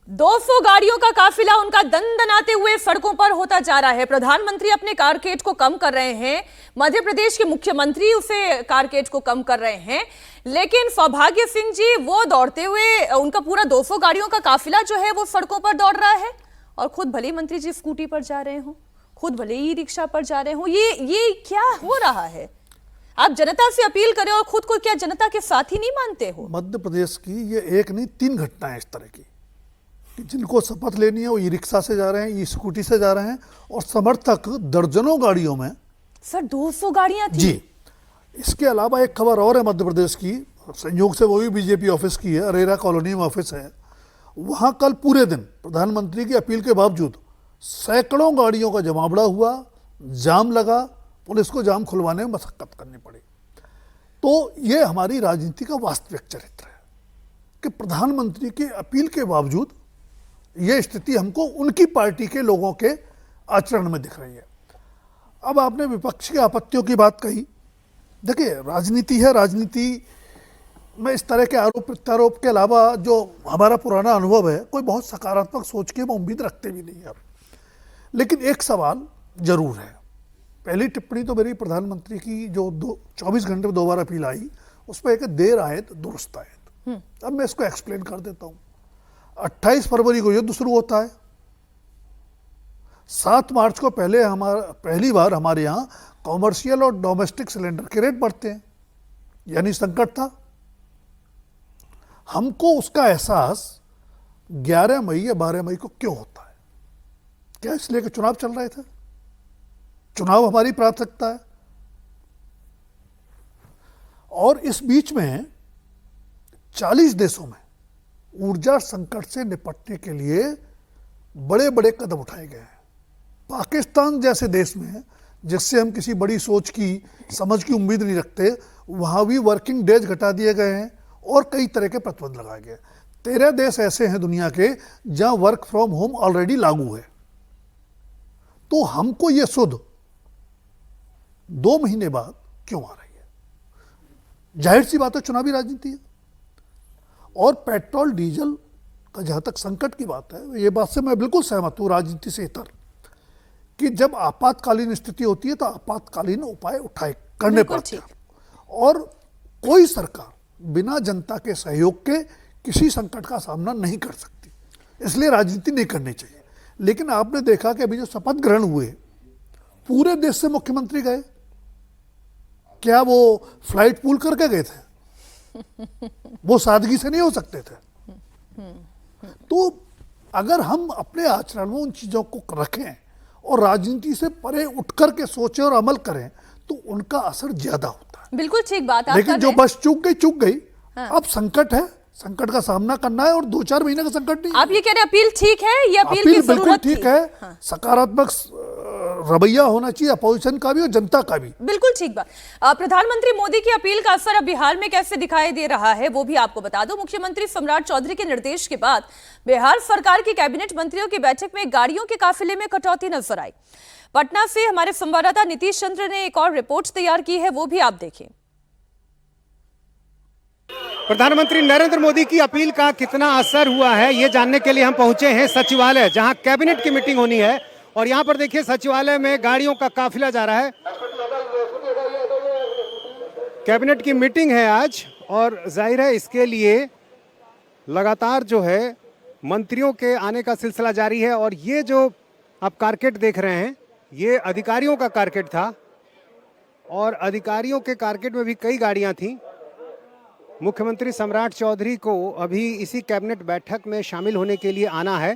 200 गाड़ियों का काफिला उनका दंदनाते हुए सड़कों पर होता जा रहा है। प्रधानमंत्री अपने कारकेड को कम कर रहे हैं, मध्य प्रदेश के मुख्यमंत्री उसे कारकेड को कम कर रहे हैं, लेकिन सौभाग्य सिंह जी वो दौड़ते हुए, उनका पूरा 200 गाड़ियों का काफिला जो है वो सड़कों पर दौड़ रहा है, और खुद भले मंत्री जी स्कूटी पर जा रहे हो, खुद भले ही रिक्शा पर जा रहे हो। ये क्या हो रहा है? आप जनता से अपील करें और खुद को क्या जनता के साथ ही नहीं मानते हो? मध्य प्रदेश की ये एक नहीं 3 घटनाएं इस तरह की, जिनको शपथ लेनी है वो ई रिक्शा से जा रहे हैं, ई स्कूटी से जा रहे हैं, और समर्थक दर्जनों गाड़ियों में। सर 200 गाड़ियां थी जी। इसके अलावा एक खबर और है मध्य प्रदेश की, संयोग से वो भी बीजेपी ऑफिस की है, अरेरा कॉलोनी में ऑफिस है। वहां कल पूरे दिन प्रधानमंत्री की अपील के बावजूद सैकड़ों गाड़ियों का जमावड़ा हुआ, जाम लगा, पुलिस को जाम खुलवाने में मशक्कत करनी पड़ी। तो ये हमारी राजनीति का वास्तविक चरित्र है कि प्रधानमंत्री के अपील के बावजूद ये स्थिति हमको उनकी पार्टी के लोगों के आचरण में दिख रही है। अब आपने विपक्ष की आपत्तियों की बात कही, देखिए राजनीति है, राजनीति में इस तरह के आरोप प्रत्यारोप के अलावा जो हमारा पुराना अनुभव है, कोई बहुत सकारात्मक सोच की हम उम्मीद रखते भी नहीं है। लेकिन एक सवाल जरूर है, पहली टिप्पणी तो मेरी प्रधानमंत्री की जो 24 घंटे में 2 बार अपील आई, उस पर एक देर आयत दुरुस्त आयत। अब मैं इसको एक्सप्लेन कर देता हूँ। 28 फरवरी को युद्ध शुरू होता है, 7 मार्च को पहली बार हमारे यहाँ कॉमर्शियल और डोमेस्टिक सिलेंडर के रेट बढ़ते हैं, यानी संकट था। हमको उसका एहसास 11 मई या 12 मई को क्यों होता है? क्या इसलिए कि चुनाव चल रहे थे? चुनाव हमारी प्राथमिकता है। और इस बीच में 40 देशों में ऊर्जा संकट से निपटने के लिए बड़े बड़े कदम उठाए गए हैं। पाकिस्तान जैसे देश में, जिससे हम किसी बड़ी सोच की, समझ की उम्मीद नहीं रखते, वहां भी वर्किंग डेज घटा दिए गए हैं और कई तरह के प्रतिबंध लगाए गए। 13 देश ऐसे हैं दुनिया के जहां वर्क फ्रॉम होम ऑलरेडी लागू है। तो हमको ये सुध 2 महीने बाद क्यों आ रही है? जाहिर सी बात है, चुनावी राजनीति है। और पेट्रोल डीजल का जहां तक संकट की बात है, ये बात से मैं बिल्कुल सहमत हूं राजनीति से इतर, कि जब आपातकालीन स्थिति होती है तो आपातकालीन उपाय करने पड़ते हैं, और कोई सरकार बिना जनता के सहयोग के किसी संकट का सामना नहीं कर सकती, इसलिए राजनीति नहीं करनी चाहिए। लेकिन आपने देखा कि अभी जो शपथ ग्रहण हुए, पूरे देश से मुख्यमंत्री गए। क्या वो फ्लाइट पूल करके गए थे? वो सादगी से नहीं हो सकते थे। तो अगर हम अपने आचरण में उन चीजों को रखें और राजनीति से परे उठ करके सोचें और अमल करें, तो उनका असर ज्यादा होता है। बिल्कुल ठीक बात आप लेकिन जो बस चूक गई। हाँ। अब संकट है, संकट का सामना करना है, और 2-4 महीने का संकट नहीं। आप ये कह रहे अपील ठीक है, ये अपील की बिल्कुल ठीक थी? है। हाँ। सकारात्मक रवैया होना चाहिए अपोजिशन का भी और जनता का भी। बिल्कुल ठीक बात। प्रधानमंत्री मोदी की अपील का असर अब बिहार में कैसे दिखाई दे रहा है वो भी आपको बता दो। मुख्यमंत्री सम्राट चौधरी के निर्देश के बाद बिहार सरकार की कैबिनेट मंत्रियों की बैठक में गाड़ियों के काफिले में कटौती नजर आई। पटना से हमारे संवाददाता नीतीश चंद्र ने एक और रिपोर्ट तैयार की है, वो भी आप देखें। प्रधानमंत्री नरेंद्र मोदी की अपील का कितना असर हुआ है ये जानने के लिए हम पहुंचे हैं सचिवालय, जहां कैबिनेट की मीटिंग होनी है। और यहां पर देखिए सचिवालय में गाड़ियों का काफिला जा रहा है। कैबिनेट की मीटिंग है आज और जाहिर है इसके लिए लगातार जो है मंत्रियों के आने का सिलसिला जारी है। और ये जो आप कारकेट देख रहे हैं ये अधिकारियों का कारकेट था और अधिकारियों के कारकेट में भी कई गाड़ियां थीं। मुख्यमंत्री सम्राट चौधरी को अभी इसी कैबिनेट बैठक में शामिल होने के लिए आना है।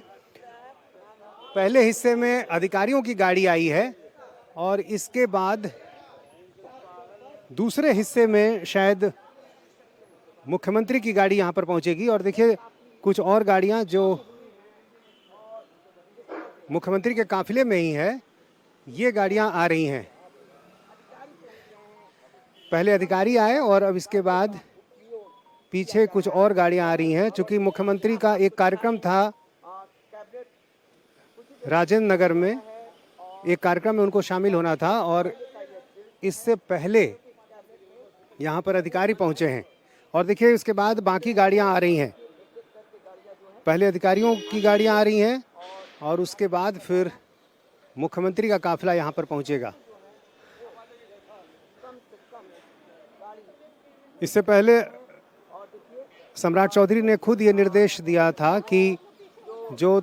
पहले हिस्से में अधिकारियों की गाड़ी आई है और इसके बाद दूसरे हिस्से में शायद मुख्यमंत्री की गाड़ी यहाँ पर पहुँचेगी। और देखिए कुछ और गाड़ियाँ जो मुख्यमंत्री के काफिले में ही है ये गाड़ियाँ आ रही हैं। पहले अधिकारी आए और अब इसके बाद पीछे कुछ और गाड़ियां आ रही हैं। चूंकि मुख्यमंत्री का एक कार्यक्रम था राजेंद्र नगर में, एक कार्यक्रम में उनको शामिल होना था और इससे पहले यहाँ पर अधिकारी पहुँचे हैं। और देखिए उसके बाद बाकी गाड़ियाँ आ रही हैं। पहले अधिकारियों की गाड़ियाँ आ रही हैं और उसके बाद फिर मुख्यमंत्री का काफिला यहाँ पर पहुँचेगा। इससे पहले सम्राट चौधरी ने खुद ये निर्देश दिया था कि जो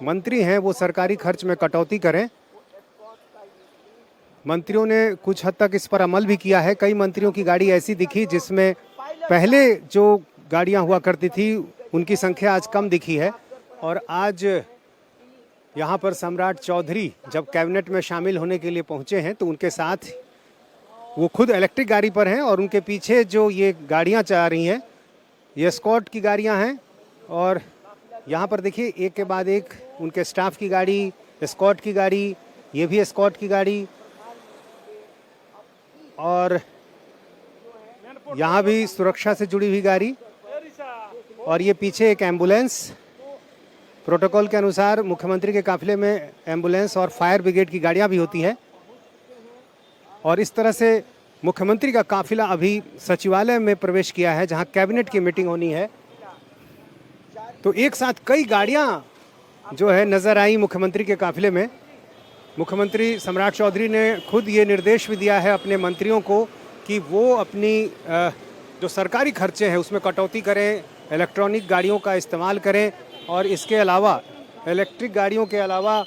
मंत्री हैं वो सरकारी खर्च में कटौती करें। मंत्रियों ने कुछ हद तक इस पर अमल भी किया है। कई मंत्रियों की गाड़ी ऐसी दिखी जिसमें पहले जो गाड़ियां हुआ करती थी उनकी संख्या आज कम दिखी है। और आज यहाँ पर सम्राट चौधरी जब कैबिनेट में शामिल होने के लिए पहुँचे हैं तो उनके साथ वो खुद इलेक्ट्रिक गाड़ी पर हैं और उनके पीछे जो ये गाड़ियाँ चला रही हैं ये एस्कॉर्ट की गाड़ियां हैं। और यहाँ पर देखिए एक के बाद एक उनके स्टाफ की गाड़ी, एस्कॉर्ट की गाड़ी, ये भी एस्कॉर्ट की गाड़ी और यहाँ भी सुरक्षा से जुड़ी हुई गाड़ी। और ये पीछे एक एम्बुलेंस। प्रोटोकॉल के अनुसार मुख्यमंत्री के काफिले में एम्बुलेंस और फायर ब्रिगेड की गाड़ियाँ भी होती हैं। और इस तरह से मुख्यमंत्री का काफिला अभी सचिवालय में प्रवेश किया है जहां कैबिनेट की मीटिंग होनी है। तो एक साथ कई गाड़ियां जो है नजर आई मुख्यमंत्री के काफिले में। मुख्यमंत्री सम्राट चौधरी ने खुद ये निर्देश भी दिया है अपने मंत्रियों को कि वो अपनी जो सरकारी खर्चे हैं उसमें कटौती करें, इलेक्ट्रॉनिक गाड़ियों का इस्तेमाल करें और इसके अलावा इलेक्ट्रिक गाड़ियों के अलावा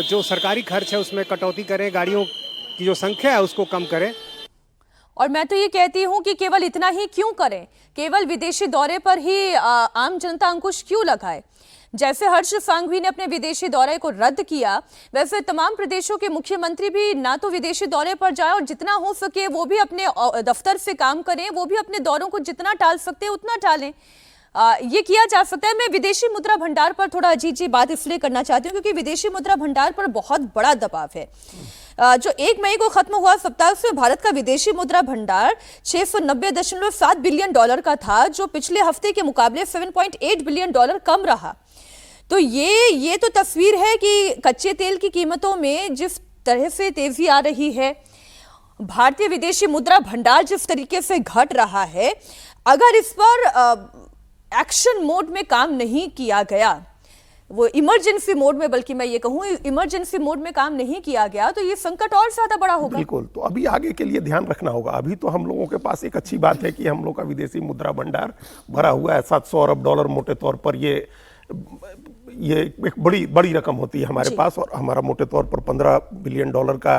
जो सरकारी खर्च है उसमें कटौती करें, गाड़ियों की जो संख्या है उसको कम करें। और मैं तो ये कहती हूं कि केवल इतना ही क्यों करें, केवल विदेशी दौरे पर ही आम जनता अंकुश क्यों लगाए। जैसे हर्ष सांघवी ने अपने विदेशी दौरे को रद्द किया वैसे तमाम प्रदेशों के मुख्यमंत्री भी ना तो विदेशी दौरे पर जाएं और जितना हो सके वो भी अपने दफ्तर से काम करें, वो भी अपने दौरों को जितना टाल सकते हैं उतना टालें। ये किया जा सकता है। मैं विदेशी मुद्रा भंडार पर थोड़ा अजीब बात इसलिए करना चाहती हूँ क्योंकि विदेशी मुद्रा भंडार पर बहुत बड़ा दबाव है। जो 1 मई को खत्म हुआ सप्ताह से भारत का विदेशी मुद्रा भंडार 690.7 बिलियन डॉलर का था, जो पिछले हफ्ते के मुकाबले 7.8 बिलियन डॉलर कम रहा। तो ये तो तस्वीर है कि कच्चे तेल की कीमतों में जिस तरह से तेजी आ रही है, भारतीय विदेशी मुद्रा भंडार जिस तरीके से घट रहा है, अगर इस पर एक्शन मोड में काम नहीं किया गया, वो इमरजेंसी मोड में, बल्कि मैं ये कहूँ इमरजेंसी मोड में काम नहीं किया गया, तो ये संकट और ज्यादा बड़ा होगा। बिल्कुल। तो अभी आगे के लिए ध्यान रखना होगा। अभी तो हम लोगों के पास एक अच्छी बात है कि हम लोग का विदेशी मुद्रा भंडार भरा हुआ है। 700 अरब डॉलर मोटे तौर पर ये एक बड़ी रकम होती है हमारे पास। और हमारा मोटे तौर पर 15 बिलियन डॉलर का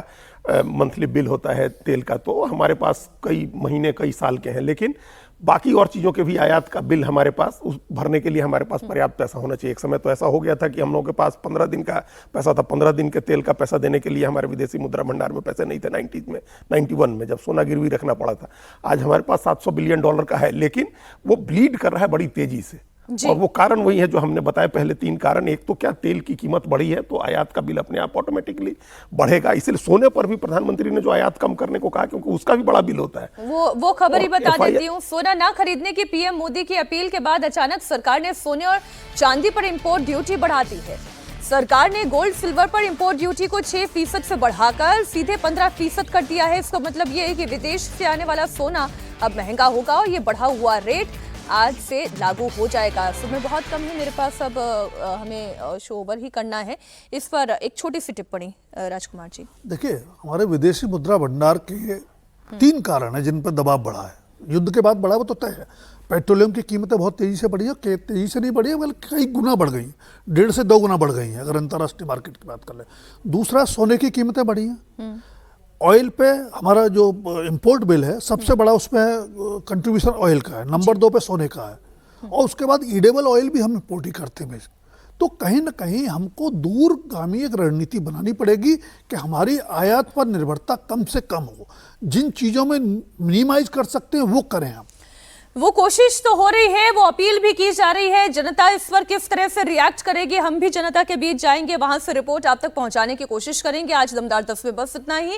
मंथली बिल होता है तेल का। तो हमारे पास कई महीने कई साल के हैं, लेकिन बाकी और चीज़ों के भी आयात का बिल हमारे पास उस भरने के लिए हमारे पास पर्याप्त पैसा होना चाहिए। एक समय तो ऐसा हो गया था कि हम लोगों के पास 15 दिन का पैसा था। 15 दिन के तेल का पैसा देने के लिए हमारे विदेशी मुद्रा भंडार में पैसे नहीं थे। 91 में जब सोना गिरवी रखना पड़ा था। आज हमारे पास 700 बिलियन डॉलर का है, लेकिन वो ब्लीड कर रहा है बड़ी तेजी से। और वो कारण वही है जो हमने बताया पहले 3 कारण। एक तो क्या, तेल की कीमत बढ़ी है तो आयात का बिल अपने आप ऑटोमेटिकली बढ़ेगा। इसलिए सोने पर भी प्रधानमंत्री ने जो आयात कम करने को कहा, क्योंकि उसका भी बड़ा बिल होता है। वो खबर ही बता देती हूँ। सोना ना खरीदने की पीएम मोदी की अपील के बाद अचानक सरकार ने सोने और चांदी पर इंपोर्ट ड्यूटी बढ़ा दी है। सरकार ने गोल्ड सिल्वर पर इंपोर्ट ड्यूटी को 6% से बढ़ाकर सीधे 15% कर दिया है। इसका मतलब ये है कि विदेश से आने वाला सोना अब महंगा होगा और ये बढ़ा हुआ रेट आज से लागू हो जाएगा। समय बहुत कम है मेरे पास, अब हमें शो ओवर ही करना है। इस पर एक छोटी सी टिप्पणी राजकुमार जी। देखिए, हमारे विदेशी मुद्रा भंडार के 3 कारण है जिन पर दबाव बढ़ा है। युद्ध के बाद बढ़ा वो तो तय है। पेट्रोलियम की कीमतें बहुत तेजी से बढ़ी है, तेजी से नहीं बढ़ी है बल्कि कई गुना बढ़ गई, 1.5 से 2 गुना बढ़ गई हैं अगर अंतर्राष्ट्रीय मार्केट की बात कर ले। दूसरा, सोने की कीमतें बढ़ी हैं। ऑयल पे हमारा जो इंपोर्ट बिल है सबसे बड़ा उसमें कंट्रीब्यूशन ऑयल का है, नंबर 2 पे सोने का है, और उसके बाद ईडेबल ऑयल भी हम इंपोर्ट ही करते हैं। तो कहीं ना कहीं हमको दूरगामी एक रणनीति बनानी पड़ेगी कि हमारी आयात पर निर्भरता कम से कम हो। जिन चीज़ों में मिनिमाइज कर सकते हैं वो करें हम। वो कोशिश तो हो रही है, वो अपील भी की जा रही है। जनता इस पर किस तरह से रिएक्ट करेगी, हम भी जनता के बीच जाएंगे, वहां से रिपोर्ट आप तक पहुंचाने की कोशिश करेंगे। आज दमदार 10 में बस इतना ही।